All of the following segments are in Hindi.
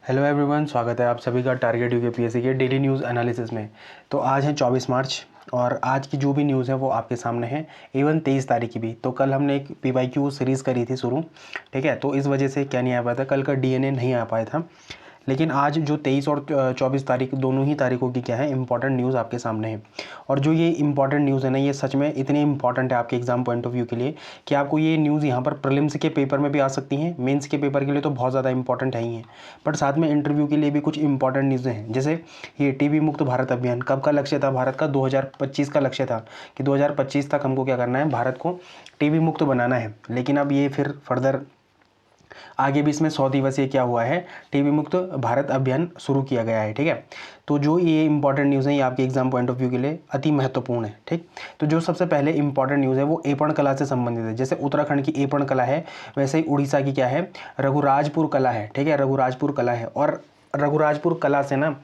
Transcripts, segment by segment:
हेलो एवरीवन, स्वागत है आप सभी का टारगेट यूपीएससी के डेली न्यूज़ एनालिसिस में। तो आज है 24 मार्च और आज की जो भी न्यूज़ है वो आपके सामने है। इवन 23 तारीख की भी। तो कल हमने एक पीवाईक्यू सीरीज़ करी थी शुरू, ठीक है। तो इस वजह से क्या नहीं आ पाया था, कल का डीएनए नहीं आ पाया था। लेकिन आज जो 23 और 24 तारीख दोनों ही तारीखों की क्या है इंपॉर्टेंट न्यूज़ आपके सामने है। और जो ये इंपॉर्टेंट न्यूज़ है ना, ये सच में इतनी इंपॉर्टेंट है आपके एग्जाम पॉइंट ऑफ व्यू के लिए कि आपको ये न्यूज़ यहाँ पर प्रीलिम्स के पेपर में भी आ सकती हैं, मेंस के पेपर के लिए तो बहुत ज़्यादा इंपॉर्टेंट है ही है, बट साथ में इंटरव्यू के लिए भी कुछ इंपॉर्टेंट न्यूज़ें हैं। जैसे ये टीबी मुक्त भारत अभियान कब का लक्ष्य था, भारत का 2025 का लक्ष्य था कि 2025 तक हमको क्या करना है, भारत को टीबी मुक्त बनाना है। लेकिन अब ये फिर फर्दर आगे भी इसमें 100 दिवसीय क्या हुआ है, टीबी मुक्त भारत अभियान शुरू किया गया है, ठीक है। तो जो ये इंपॉर्टेंट न्यूज़ है ये आपके एग्जाम पॉइंट ऑफ व्यू के लिए अति महत्वपूर्ण है, ठीक। तो जो सबसे पहले इंपॉर्टेंट न्यूज़ है वो एपण कला से संबंधित है। जैसे उत्तराखंड की एपण कला है, वैसे ही उड़ीसा की क्या है, रघुराजपुर कला है, ठीक है। रघुराजपुर कला है और रघुराजपुर कला से ना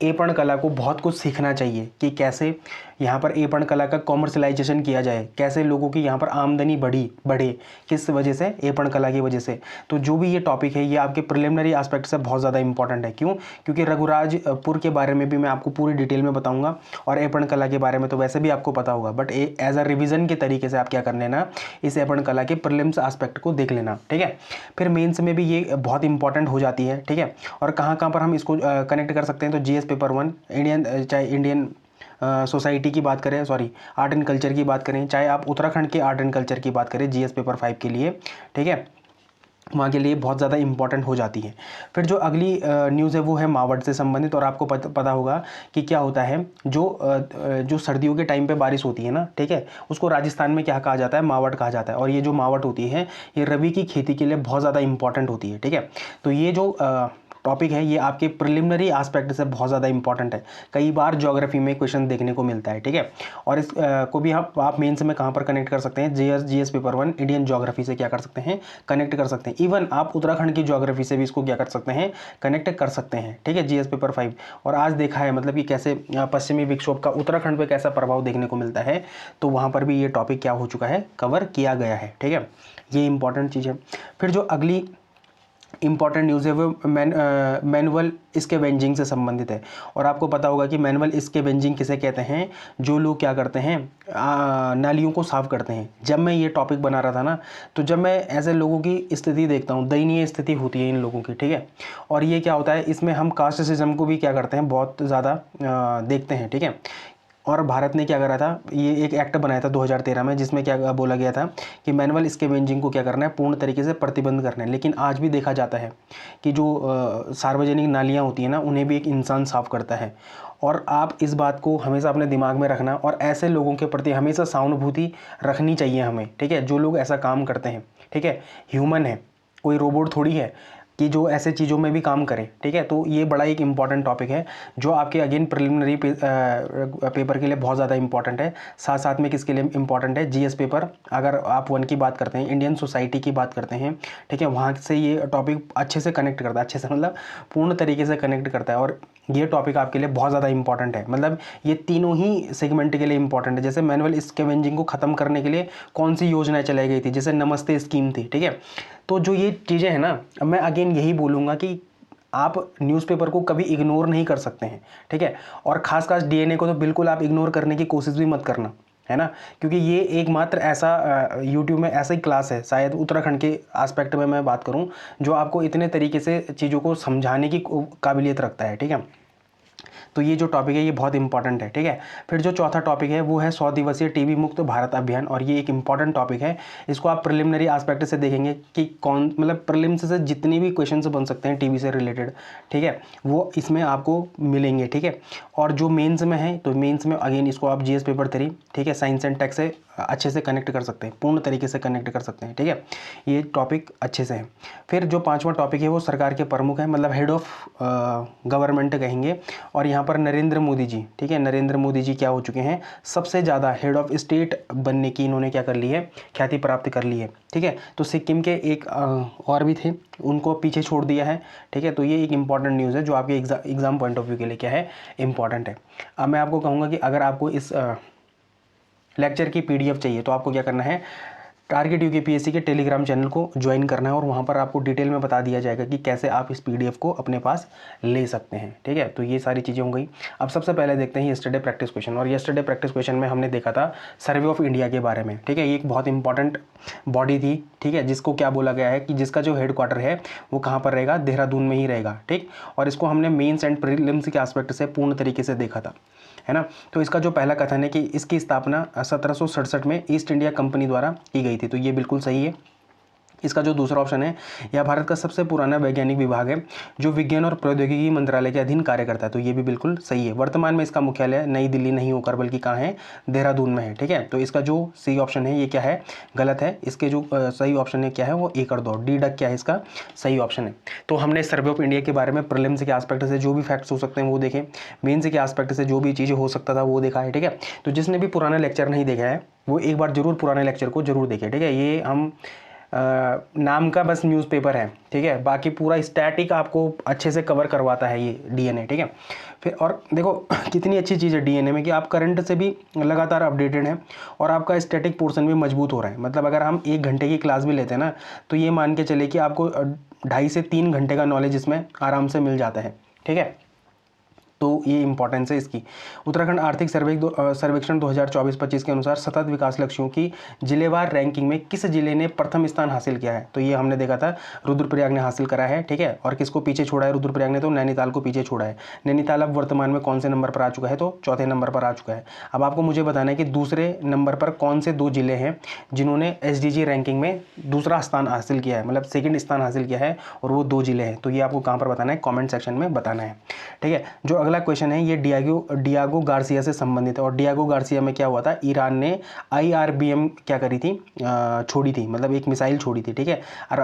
एपण कला को बहुत कुछ सीखना चाहिए कि कैसे यहाँ पर एपण कला का कॉमर्शलाइजेशन किया जाए, कैसे लोगों की यहाँ पर आमदनी बढ़े, किस वजह से, एपण कला की वजह से। तो जो भी ये टॉपिक है ये आपके प्रिलिमिनरी एस्पेक्ट से बहुत ज़्यादा इंपॉर्टेंट है। क्यों? क्योंकि रघुराजपुर के बारे में भी मैं आपको पूरी डिटेल में बताऊंगा और एपण कला के बारे में तो वैसे भी आपको पता होगा, बट एज अ रिविजन के तरीके से आप क्या कर लेना, इस एपण कला के प्रिलिम्स एस्पेक्ट को देख लेना, ठीक है। फिर मेन्स में भी ये बहुत इंपॉर्टेंट हो जाती है, ठीक है। और कहाँ कहाँ पर हम इसको कनेक्ट कर सकते हैं, तो जीएस पेपर 1 इंडियन, चाहे इंडियन सोसाइटी की बात करें, सॉरी आर्ट एंड कल्चर की बात करें, चाहे आप उत्तराखंड के आर्ट एंड कल्चर की बात करें जीएस पेपर 5 के लिए, ठीक है, वहाँ के लिए बहुत ज़्यादा इंपॉर्टेंट हो जाती है। फिर जो अगली न्यूज़ है वो है मावठ से संबंधित। और आपको पता होगा कि क्या होता है, जो सर्दियों के टाइम पे बारिश होती है ना, ठीक है, उसको राजस्थान में क्या कहा जाता है, मावठ कहा जाता है। और ये जो मावठ होती है ये रबी की खेती के लिए बहुत ज़्यादा इंपॉर्टेंट होती है, ठीक है। तो ये जो टॉपिक है ये आपके प्रिलिमिनरी एस्पेक्ट से बहुत ज़्यादा इंपॉर्टेंट है। कई बार ज्योग्राफी में क्वेश्चन देखने को मिलता है, ठीक है। और इस को भी आप मेंस में कहाँ पर कनेक्ट कर सकते हैं, जीएस पेपर 1 इंडियन ज्योग्राफी से क्या कर सकते हैं, कनेक्ट कर सकते हैं। इवन आप उत्तराखंड की ज्योग्राफी से भी इसको क्या कर सकते हैं, कनेक्ट कर सकते हैं, ठीक है, जीएस पेपर 5। और आज देखा है मतलब कि कैसे पश्चिमी विक्षोभ का उत्तराखंड पर कैसा प्रभाव देखने को मिलता है, तो वहाँ पर भी ये टॉपिक क्या हो चुका है, कवर किया गया है, ठीक है। ये इंपॉर्टेंट चीज़ है। फिर जो अगली इंपॉर्टेंट न्यूज़ है वो मैनुअल स्कैवेंजिंग से संबंधित है। और आपको पता होगा कि मैनुअल स्कैवेंजिंग किसे कहते हैं, जो लोग क्या करते हैं, नालियों को साफ करते हैं। जब मैं ये टॉपिक बना रहा था ना, तो जब मैं ऐसे लोगों की स्थिति देखता हूँ, दयनीय स्थिति होती है इन लोगों की, ठीक है। और ये क्या होता है, इसमें हम कास्ट सिस्टम को भी क्या करते हैं, बहुत ज़्यादा देखते हैं, ठीक है। और भारत ने क्या करा था, ये एक एक्ट बनाया था 2013 में, जिसमें क्या बोला गया था कि मैनुअल स्कैवेंजिंग को क्या करना है, पूर्ण तरीके से प्रतिबंध करना है। लेकिन आज भी देखा जाता है कि जो सार्वजनिक नालियाँ होती हैं ना, उन्हें भी एक इंसान साफ करता है। और आप इस बात को हमेशा अपने दिमाग में रखना और ऐसे लोगों के प्रति हमेशा सहानुभूति रखनी चाहिए हमें, ठीक है, जो लोग ऐसा काम करते हैं, ठीक है। ह्यूमन है, कोई रोबोट थोड़ी है कि जो ऐसे चीज़ों में भी काम करे, ठीक है। तो ये बड़ा एक इंपॉर्टेंट टॉपिक है जो आपके अगेन प्रिलिमिनरी पेपर के लिए बहुत ज़्यादा इंपॉर्टेंट है। साथ साथ में किसके लिए इंपॉर्टेंट है, जीएस पेपर अगर आप 1 की बात करते हैं, इंडियन सोसाइटी की बात करते हैं, ठीक है, वहाँ से ये टॉपिक अच्छे से कनेक्ट करता है, अच्छे से मतलब पूर्ण तरीके से कनेक्ट करता है। और ये टॉपिक आपके लिए बहुत ज़्यादा इंपॉर्टेंट है, मतलब ये तीनों ही सेगमेंट के लिए इंपॉर्टेंट है। जैसे मैनुअल स्कैवेंजिंग को ख़त्म करने के लिए कौन सी योजना चलाई गई थी, जैसे नमस्ते स्कीम थी, ठीक है। तो जो ये चीज़ें हैं ना, मैं अगेन यही बोलूँगा कि आप न्यूज़पेपर को कभी इग्नोर नहीं कर सकते हैं, ठीक है। और खास डीएनए को तो बिल्कुल आप इग्नोर करने की कोशिश भी मत करना, है ना। क्योंकि ये एकमात्र ऐसा यूट्यूब में ऐसा ही क्लास है, शायद उत्तराखंड के एस्पेक्ट में मैं बात करूं, जो आपको इतने तरीके से चीज़ों को समझाने की काबिलियत रखता है, ठीक है। तो ये जो टॉपिक है ये बहुत इंपॉर्टेंट है, ठीक है। फिर जो चौथा टॉपिक है वो है 100 दिवसीय टीबी मुक्त भारत अभियान। और ये एक इंपॉर्टेंट टॉपिक है, इसको आप प्रिलिमिनरी एस्पेक्ट से देखेंगे कि कौन, मतलब प्रीलिम्स से जितने भी क्वेश्चन बन सकते हैं टीबी से रिलेटेड, ठीक है, वो इसमें आपको मिलेंगे, ठीक है। और जो मेंस में है, तो मेंस में अगेन इसको आप जीएस पेपर 3, ठीक है, साइंस एंड टेक से अच्छे से कनेक्ट कर सकते हैं, पूर्ण तरीके से कनेक्ट कर सकते हैं, ठीक है। ये टॉपिक अच्छे से है। फिर जो पांचवा टॉपिक है वो सरकार के प्रमुख है, मतलब हेड ऑफ गवर्नमेंट कहेंगे। और यहाँ पर नरेंद्र मोदी जी, ठीक है, नरेंद्र मोदी जी क्या हो चुके हैं, सबसे ज़्यादा हेड ऑफ स्टेट बनने की इन्होंने क्या कर ली है, ख्याति प्राप्त कर ली है, ठीक है। तो सिक्किम के एक और भी थे, उनको पीछे छोड़ दिया है, ठीक है। तो ये एक इंपॉर्टेंट न्यूज़ है जो आपके एग्जाम पॉइंट ऑफ व्यू के लिए क्या है, इंपॉर्टेंट है। अब मैं आपको कहूँगा कि अगर आपको इस लेक्चर की पीडीएफ चाहिए तो आपको क्या करना है, टारगेट यूकेपीएससी के टेलीग्राम चैनल को ज्वाइन करना है और वहाँ पर आपको डिटेल में बता दिया जाएगा कि कैसे आप इस पीडीएफ को अपने पास ले सकते हैं। ठीक है, तो ये सारी चीज़ें हो गई। अब सबसे पहले देखते हैं येस्टरडे प्रैक्टिस क्वेश्चन, और येस्टरडे प्रैक्टिस क्वेश्चन में हमने देखा था सर्वे ऑफ इंडिया के बारे में। ठीक है, ये एक बहुत इंपॉर्टेंट बॉडी थी। ठीक है, जिसको क्या बोला गया है कि जिसका जो हेडक्वार्टर है वो कहाँ पर रहेगा, देहरादून में ही रहेगा। ठीक, और इसको हमने मेंस एंड प्रीलिम्स के एस्पेक्ट से पूर्ण तरीके से देखा था, है ना। तो इसका जो पहला कथन है कि इसकी स्थापना 1767 में ईस्ट इंडिया कंपनी द्वारा की गई थी, तो ये बिल्कुल सही है। इसका जो दूसरा ऑप्शन है, यह भारत का सबसे पुराना वैज्ञानिक विभाग है जो विज्ञान और प्रौद्योगिकी मंत्रालय के अधीन कार्य करता है, तो ये भी बिल्कुल सही है। वर्तमान में इसका मुख्यालय नई दिल्ली नहीं होकर बल्कि कहाँ है, देहरादून में है। ठीक है, तो इसका जो सही ऑप्शन है ये क्या है, गलत है। इसके जो सही ऑप्शन है क्या है, वो 1 और 2 डी डक क्या है इसका सही ऑप्शन है। तो हमने सर्वे ऑफ इंडिया के बारे में प्रीलिम्स के एस्पेक्ट से जो भी फैक्ट्स हो सकते हैं वो देखें, मेंस के एस्पेक्ट से जो भी चीज़ें हो सकता था वो देखा है। ठीक है, तो जिसने भी पुराना लेक्चर नहीं देखा है वो एक बार जरूर पुराने लेक्चर को जरूर देखे। ठीक है, ये हम नाम का बस न्यूज़पेपर है। ठीक है, बाकी पूरा स्टैटिक आपको अच्छे से कवर करवाता है ये डीएनए। ठीक है, फिर और देखो कितनी अच्छी चीज़ है डीएनए में कि आप करंट से भी लगातार अपडेटेड हैं और आपका स्टैटिक पोर्शन भी मजबूत हो रहा है। मतलब अगर हम 1 घंटे की क्लास भी लेते हैं ना, तो ये मान के चले कि आपको 2.5 से 3 घंटे का नॉलेज इसमें आराम से मिल जाता है। ठीक है, तो ये इंपॉर्टेंस है इसकी। उत्तराखंड आर्थिक सर्वेक्षण 2024-25 के अनुसार सतत विकास लक्ष्यों की जिलेवार रैंकिंग में किस जिले ने प्रथम स्थान हासिल किया है, तो ये हमने देखा था रुद्रप्रयाग ने हासिल करा है। ठीक है, और किसको पीछे छोड़ा है रुद्रप्रयाग ने, तो नैनीताल को पीछे छोड़ा है। नैनीताल अब वर्तमान में कौन से नंबर पर आ चुका है, तो चौथे नंबर पर आ चुका है। अब आपको मुझे बताना है कि दूसरे नंबर पर कौन से 2 जिले हैं जिन्होंने SDG रैंकिंग में दूसरा स्थान हासिल किया है, मतलब सेकंड स्थान हासिल किया है, और वो 2 जिले हैं। तो ये आपको कहाँ पर बताना है, कॉमेंट सेक्शन में बताना है। ठीक है, जो अगला क्वेश्चन है ये डियागो गार्सिया से संबंधित है, और डियागो गार्सिया में क्या हुआ था, ईरान ने IRBM क्या करी थी, छोड़ी थी, मतलब एक मिसाइल छोड़ी थी। ठीक है, और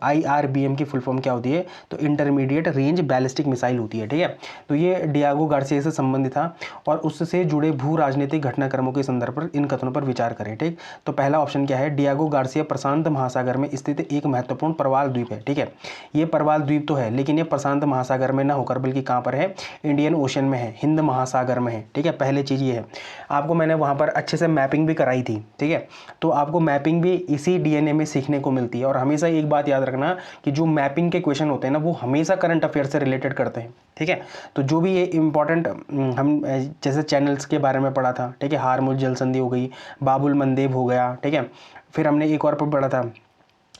IRBM की फुल फॉर्म क्या होती है, तो इंटरमीडिएट रेंज बैलिस्टिक मिसाइल होती है। ठीक है, तो ये डियागो गार्सिया से संबंधित था और उससे जुड़े भू राजनीतिक घटनाक्रमों के संदर्भ पर इन कथनों पर विचार करें। ठीक, तो पहला ऑप्शन क्या है, डियागो गार्सिया प्रशांत महासागर में स्थित एक महत्वपूर्ण प्रवाल द्वीप है। ठीक है, ये प्रवाल द्वीप तो है लेकिन ये प्रशांत महासागर में ना होकर बल्कि कहाँ पर है, इंडियन ओशन में है, हिंद महासागर में है। ठीक है, पहले चीज़ ये है। आपको मैंने वहाँ पर अच्छे से मैपिंग भी कराई थी। ठीक है, तो आपको मैपिंग भी इसी डीएनए में सीखने को मिलती है। और हमेशा एक बात याद रखना कि जो मैपिंग के क्वेश्चन होते हैं ना, वो हमेशा करंट अफेयर से रिलेटेड करते हैं। ठीक है, तो जो भी ये इंपॉर्टेंट हम जैसे चैनल्स के बारे में पढ़ा था। ठीक है, हारमुज जल संधि हो गई, बाबुल मंदेब हो गया। ठीक है, फिर हमने एक और पर पढ़ा था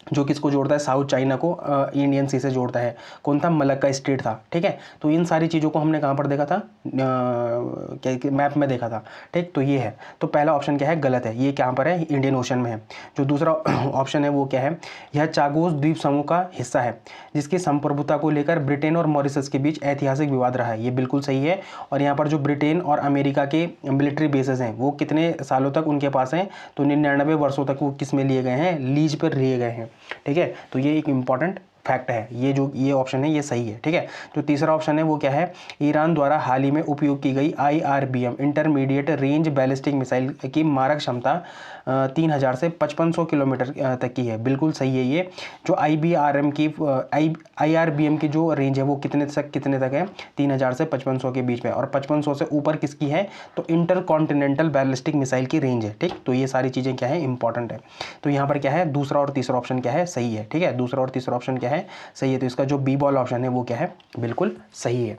जो किसको जोड़ता है, साउथ चाइना को इंडियन सी से जोड़ता है, कौन था, मलक्का स्टेट था। ठीक है, तो इन सारी चीज़ों को हमने कहाँ पर देखा था, क्या मैप में देखा था। ठीक, तो ये है, तो पहला ऑप्शन क्या है, गलत है, ये कहाँ पर है, इंडियन ओशन में है। जो दूसरा ऑप्शन है वो क्या है, यह चागोस द्वीप समूह का हिस्सा है जिसकी संप्रभुता को लेकर ब्रिटेन और मॉरिशस के बीच ऐतिहासिक विवाद रहा है, ये बिल्कुल सही है। और यहाँ पर जो ब्रिटेन और अमेरिका के मिलिट्री बेसेस हैं वो कितने सालों तक उनके पास हैं, तो 99 वर्षों तक वो किस में लिए गए हैं, लीज पर लिए गए हैं। ठीक है, तो ये एक इंपॉर्टेंट फैक्ट है, ये ऑप्शन है ये सही है। ठीक है, जो तीसरा ऑप्शन है वो क्या है, ईरान द्वारा हाल ही में उपयोग की गई IRBM intermediate range ballistic missile की मारक क्षमता 3000 से 5500 किलोमीटर तक की है, बिल्कुल सही है ये। जो IRBM की जो रेंज है वो कितने तक है, 3000 से 5500 के बीच में, और 5500 से ऊपर किसकी है, तो इंटर कॉन्टिनेंटल बैलिस्टिक मिसाइल की रेंज है। ठीक, तो ये सारी चीज़ें क्या है, इंपॉर्टेंट है। तो यहाँ पर क्या है, दूसरा और तीसरा ऑप्शन क्या है, सही है। ठीक है, दूसरा और तीसरा ऑप्शन क्या है, सही है। तो इसका जो बी बॉल ऑप्शन है वो क्या है, बिल्कुल सही है।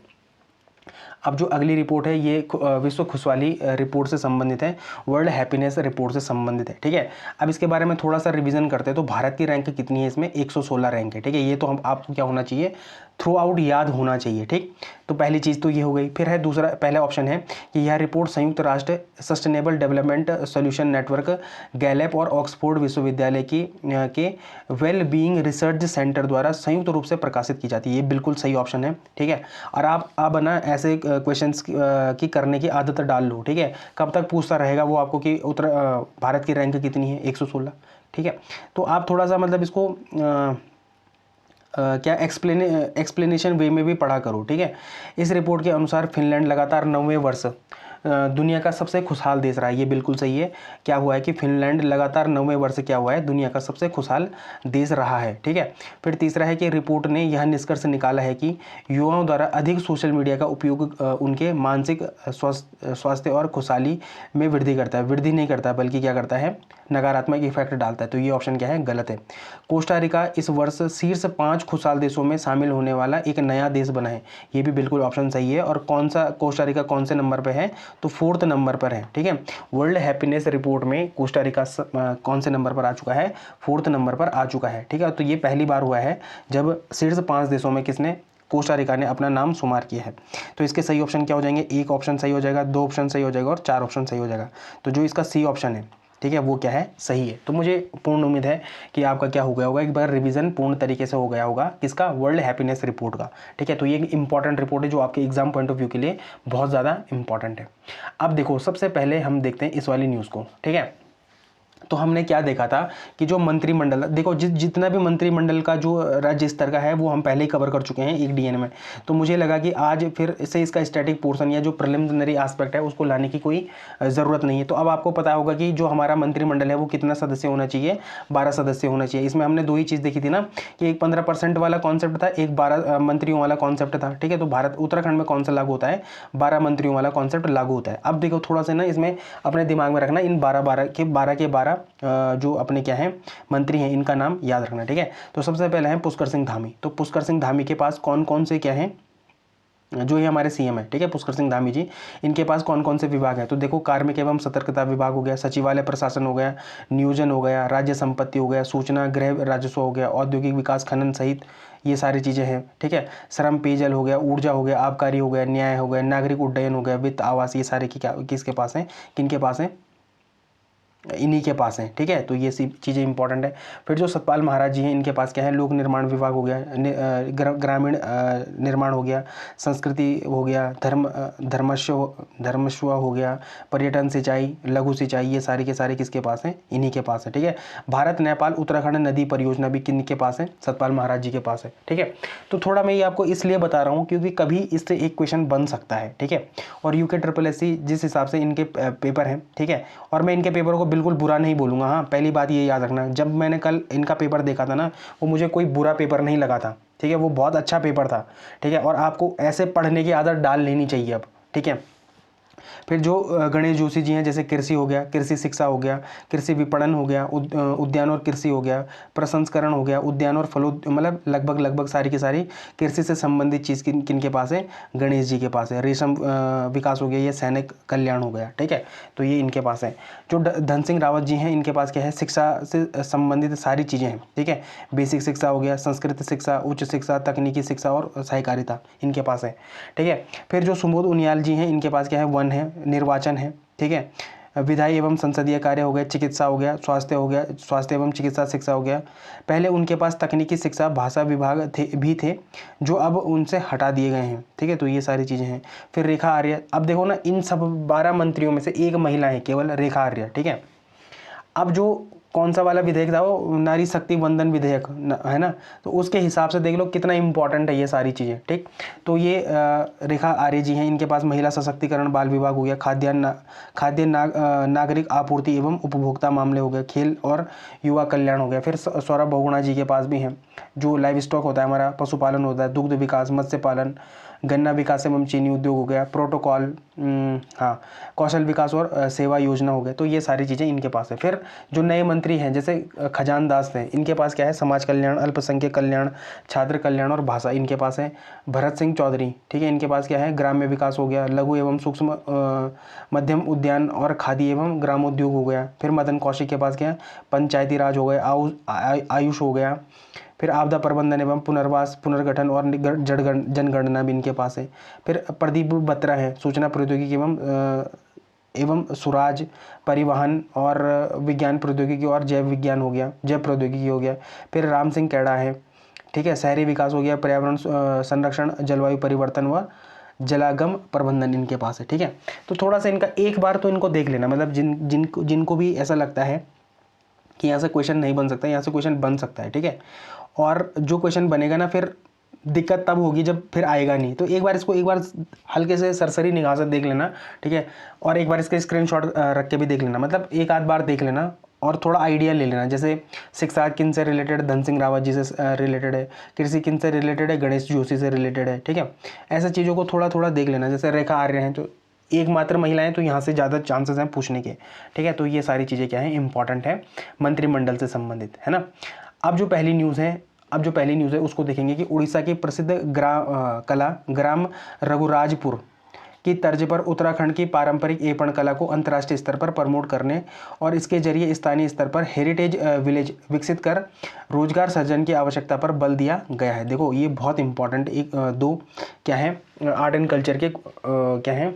अब जो अगली रिपोर्ट है ये विश्व खुशहाली रिपोर्ट से संबंधित है, वर्ल्ड हैप्पीनेस रिपोर्ट से संबंधित है। ठीक है, अब इसके बारे में थोड़ा सा रिवीजन करते हैं। तो भारत की रैंक कितनी है इसमें, 116 रैंक है। ठीक है, ये तो हम आपको क्या होना चाहिए, थ्रू आउट याद होना चाहिए। ठीक, तो पहली चीज़ तो ये हो गई। फिर है दूसरा, पहला ऑप्शन है कि यह रिपोर्ट संयुक्त राष्ट्र सस्टेनेबल डेवलपमेंट सॉल्यूशन नेटवर्क गैलेप और ऑक्सफोर्ड विश्वविद्यालय के वेल बीइंग रिसर्च सेंटर द्वारा संयुक्त रूप से प्रकाशित की जाती है, ये बिल्कुल सही ऑप्शन है। ठीक है, और आप ना ऐसे क्वेश्चंस की करने की आदत डाल लो। ठीक है, कब तक पूछता रहेगा वो आपको कि भारत की रैंक कितनी है, 116। ठीक है, तो आप थोड़ा सा मतलब इसको क्या एक्सप्लेनेशन वे में भी पढ़ा करो। ठीक है, इस रिपोर्ट के अनुसार फिनलैंड लगातार 9वें वर्ष दुनिया का सबसे खुशहाल देश रहा है, ये बिल्कुल सही है। क्या हुआ है कि फिनलैंड लगातार 9वें वर्ष क्या हुआ है, दुनिया का सबसे खुशहाल देश रहा है, ठीक है। फिर तीसरा है कि रिपोर्ट ने यह निष्कर्ष निकाला है कि युवाओं द्वारा अधिक सोशल मीडिया का उपयोग उनके मानसिक स्वास्थ्य और खुशहाली में वृद्धि करता है, वृद्धि नहीं करता बल्कि क्या करता है, नकारात्मक इफेक्ट डालता है। तो ये ऑप्शन क्या है, गलत है। कोस्टा रिका इस वर्ष शीर्ष 5 खुशहाल देशों में शामिल होने वाला एक नया देश बना है, ये भी बिल्कुल ऑप्शन सही है। और कौन सा कोस्टा रिका कौन से नंबर पे है, तो 4th नंबर पर है, ठीक है। वर्ल्ड हैप्पीनेस रिपोर्ट में कोस्टा रिका कौन से नंबर पर आ चुका है, 4th नंबर पर आ चुका है, ठीक है। तो ये पहली बार हुआ है जब शीर्ष 5 देशों में किसने, कोस्टा रिका ने अपना नाम शुमार किया है। तो इसके सही ऑप्शन क्या हो जाएंगे, 1 ऑप्शन सही हो जाएगा, 2 ऑप्शन सही हो जाएगा और 4 ऑप्शन सही हो जाएगा। तो जो इसका सी ऑप्शन है, ठीक है, वो क्या है, सही है। तो मुझे पूर्ण उम्मीद है कि आपका क्या हो गया होगा, एक बार रिवीजन पूर्ण तरीके से हो गया होगा किसका, वर्ल्ड हैप्पीनेस रिपोर्ट का, ठीक है। तो ये एक इंपॉर्टेंट रिपोर्ट है जो आपके एग्जाम पॉइंट ऑफ व्यू के लिए बहुत ज़्यादा इंपॉर्टेंट है। अब देखो, सबसे पहले हम देखते हैं इस वाली न्यूज़ को, ठीक है। तो हमने क्या देखा था कि जो मंत्रिमंडल, देखो जितना भी मंत्रिमंडल का जो राज्य स्तर का है वो हम पहले ही कवर कर चुके हैं एक डीएन में। तो मुझे लगा कि आज फिर से इसका स्टैटिक पोर्शन या जो प्रिलिमिनरी एस्पेक्ट है उसको लाने की कोई ज़रूरत नहीं है। तो अब आपको पता होगा कि जो हमारा मंत्रिमंडल है वो कितना सदस्य होना चाहिए, 12 सदस्य होना चाहिए। इसमें हमने 2 ही चीज़ देखी थी ना, कि एक 15% वाला कॉन्सेप्ट था, एक 12 मंत्रियों वाला कॉन्सेप्ट था, ठीक है। तो भारत उत्तराखंड में कौन सा लागू होता है, 12 मंत्रियों वाला कॉन्सेप्ट लागू होता है। अब देखो थोड़ा सा ना इसमें अपने दिमाग में रखना, इन 12 के 12 जो अपने क्या हैं मंत्री हैं, इनका नाम याद रखना, ठीक है। तो सबसे पहले है पुष्कर सिंह धामी। तो पुष्कर सिंह धामी के पास कौन कौन से क्या हैं, जो ये हमारे सीएम है, ठीक है, पुष्कर सिंह धामी जी, इनके पास कौन कौन से विभाग हैं। तो देखो, कार्मिक एवं सतर्कता विभाग हो गया, सचिवालय प्रशासन हो गया, नियोजन हो गया, राज्य संपत्ति हो गया, सूचना गृह राजस्व हो गया, औद्योगिक विकास खनन सहित ये सारी चीज़ें हैं, ठीक है। श्रम पेयजल हो गया, ऊर्जा हो गया, आबकारी हो गया, न्याय हो गया, नागरिक उड्डयन हो गया, वित्त आवास, ये सारे किसके पास हैं, किनके पास हैं, इन्हीं के पास हैं, ठीक है। तो ये सी चीज़ें इंपॉर्टेंट है। फिर जो सतपाल महाराज जी हैं, इनके पास क्या है, लोक निर्माण विभाग हो गया, ग्रामीण निर्माण हो गया, संस्कृति हो गया, धर्मस्व हो गया, पर्यटन, सिंचाई, लघु सिंचाई, ये सारे के सारे किसके पास हैं, इन्हीं के पास है, ठीक है। भारत नेपाल उत्तराखंड नदी परियोजना भी किनके पास है, सतपाल महाराज जी के पास है, ठीक है। तो थोड़ा मैं ये आपको इसलिए बता रहा हूँ क्योंकि कभी इससे एक क्वेश्चन बन सकता है, ठीक है। और यूके SSS जिस हिसाब से इनके पेपर हैं, ठीक है, और मैं इनके पेपर को बिल्कुल बुरा नहीं बोलूँगा, हाँ, पहली बात ये याद रखना, जब मैंने कल इनका पेपर देखा था ना, वो मुझे कोई बुरा पेपर नहीं लगा था, ठीक है, वो बहुत अच्छा पेपर था, ठीक है। और आपको ऐसे पढ़ने की आदत डाल लेनी चाहिए अब, ठीक है। फिर जो गणेश जोशी जी हैं, जैसे कृषि हो गया, कृषि शिक्षा हो गया, कृषि विपणन हो गया, उद्यान और कृषि हो गया, प्रसंस्करण हो गया, उद्यान और मतलब लगभग सारी की सारी कृषि से संबंधित चीज़ किन के पास है, गणेश जी के पास है। रेशम विकास हो गया, ये सैनिक कल्याण हो गया, ठीक है। तो ये इनके पास है। जो धन सिंह रावत जी हैं, इनके पास क्या है, शिक्षा से संबंधित सारी चीज़ें हैं, ठीक है। बेसिक शिक्षा हो गया, संस्कृत शिक्षा, उच्च शिक्षा, तकनीकी शिक्षा और सहकारिता, इनके पास है, ठीक है। फिर जो सुबोध उनियाल जी हैं, इनके पास क्या है, वन है, निर्वाचन है, ठीक है। विधायी एवं संसदीय कार्य हो गया, चिकित्सा हो गया, स्वास्थ्य हो गया, स्वास्थ्य एवं चिकित्सा शिक्षा हो गया। पहले उनके पास तकनीकी शिक्षा, भाषा विभाग थे जो अब उनसे हटा दिए गए हैं, ठीक है। तो ये सारी चीज़ें हैं। फिर रेखा आर्य, अब देखो ना, इन सब 12 मंत्रियों में से एक महिला है केवल, रेखा आर्य, ठीक है। अब जो कौन सा वाला विधेयक था, वो नारी शक्ति वंदन विधेयक है ना, तो उसके हिसाब से देख लो कितना इंपॉर्टेंट है ये सारी चीज़ें, ठीक। तो ये रेखा आर्य जी हैं, इनके पास महिला सशक्तिकरण, बाल विभाग हो गया, नागरिक आपूर्ति एवं उपभोक्ता मामले हो गए, खेल और युवा कल्याण हो गया। फिर सौरभ बहुगुणा जी के पास भी हैं, जो लाइव स्टॉक होता है हमारा, पशुपालन होता है, दुग्ध विकास, मत्स्य पालन, गन्ना विकास एवं चीनी उद्योग हो गया, प्रोटोकॉल, हाँ, कौशल विकास और सेवा योजना हो गया। तो ये सारी चीज़ें इनके पास है। फिर जो नए मंत्री हैं, जैसे खजान दास हैं, इनके पास क्या है, समाज कल्याण, अल्पसंख्यक कल्याण, छात्र कल्याण और भाषा, इनके पास है। भरत सिंह चौधरी, ठीक है, इनके पास क्या है, ग्राम्य विकास हो गया, लघु एवं सूक्ष्म मध्यम उद्यान और खादी एवं ग्रामोद्योग हो गया। फिर मदन कौशिक के पास क्या है, पंचायती राज हो गया, आयुष हो गया। फिर आपदा प्रबंधन एवं पुनर्वास, पुनर्गठन और जनगणना भी इनके पास है। फिर प्रदीप बत्रा है, सूचना प्रौद्योगिकी एवं सुराज, परिवहन और विज्ञान प्रौद्योगिकी और जैव विज्ञान हो गया, जैव प्रौद्योगिकी हो गया। फिर राम सिंह कैड़ा है, ठीक है, शहरी विकास हो गया, पर्यावरण संरक्षण, जलवायु परिवर्तन व जलागम प्रबंधन इनके पास है, ठीक है। तो थोड़ा सा इनका एक बार तो इनको देख लेना, मतलब जिनको भी ऐसा लगता है कि यहाँ से क्वेश्चन नहीं बन सकता, यहाँ से क्वेश्चन बन सकता है, ठीक है। और जो क्वेश्चन बनेगा ना, फिर दिक्कत तब होगी जब फिर आएगा नहीं। तो एक बार हल्के से सरसरी निगाह से देख लेना, ठीक है, और एक बार इसका स्क्रीनशॉट रख के भी देख लेना, मतलब एक आध बार देख लेना और थोड़ा आइडिया ले लेना। जैसे शिक्षा किन से रिलेटेड, धन सिंह रावत जी से रिलेटेड है, कृषि किन से रिलेटेड है, गणेश जोशी से रिलेटेड है, ठीक है। ऐसे चीज़ों को थोड़ा थोड़ा देख लेना। जैसे रेखा आर्य हैं तो एकमात्र महिलाएं, तो यहाँ से ज़्यादा चांसेस हैं पूछने के, ठीक है। तो ये सारी चीज़ें क्या है, इंपॉर्टेंट है, मंत्रिमंडल से संबंधित, है ना। अब जो पहली न्यूज़ है उसको देखेंगे कि उड़ीसा की प्रसिद्ध ग्राम रघुराजपुर की तर्ज पर उत्तराखंड की पारंपरिक एपण कला को अंतर्राष्ट्रीय स्तर पर प्रमोट करने और इसके जरिए स्थानीय स्तर पर हेरिटेज विलेज विकसित कर रोजगार सृजन की आवश्यकता पर बल दिया गया है। देखो ये बहुत इंपॉर्टेंट दो क्या है, आर्ट एंड कल्चर के क्या है,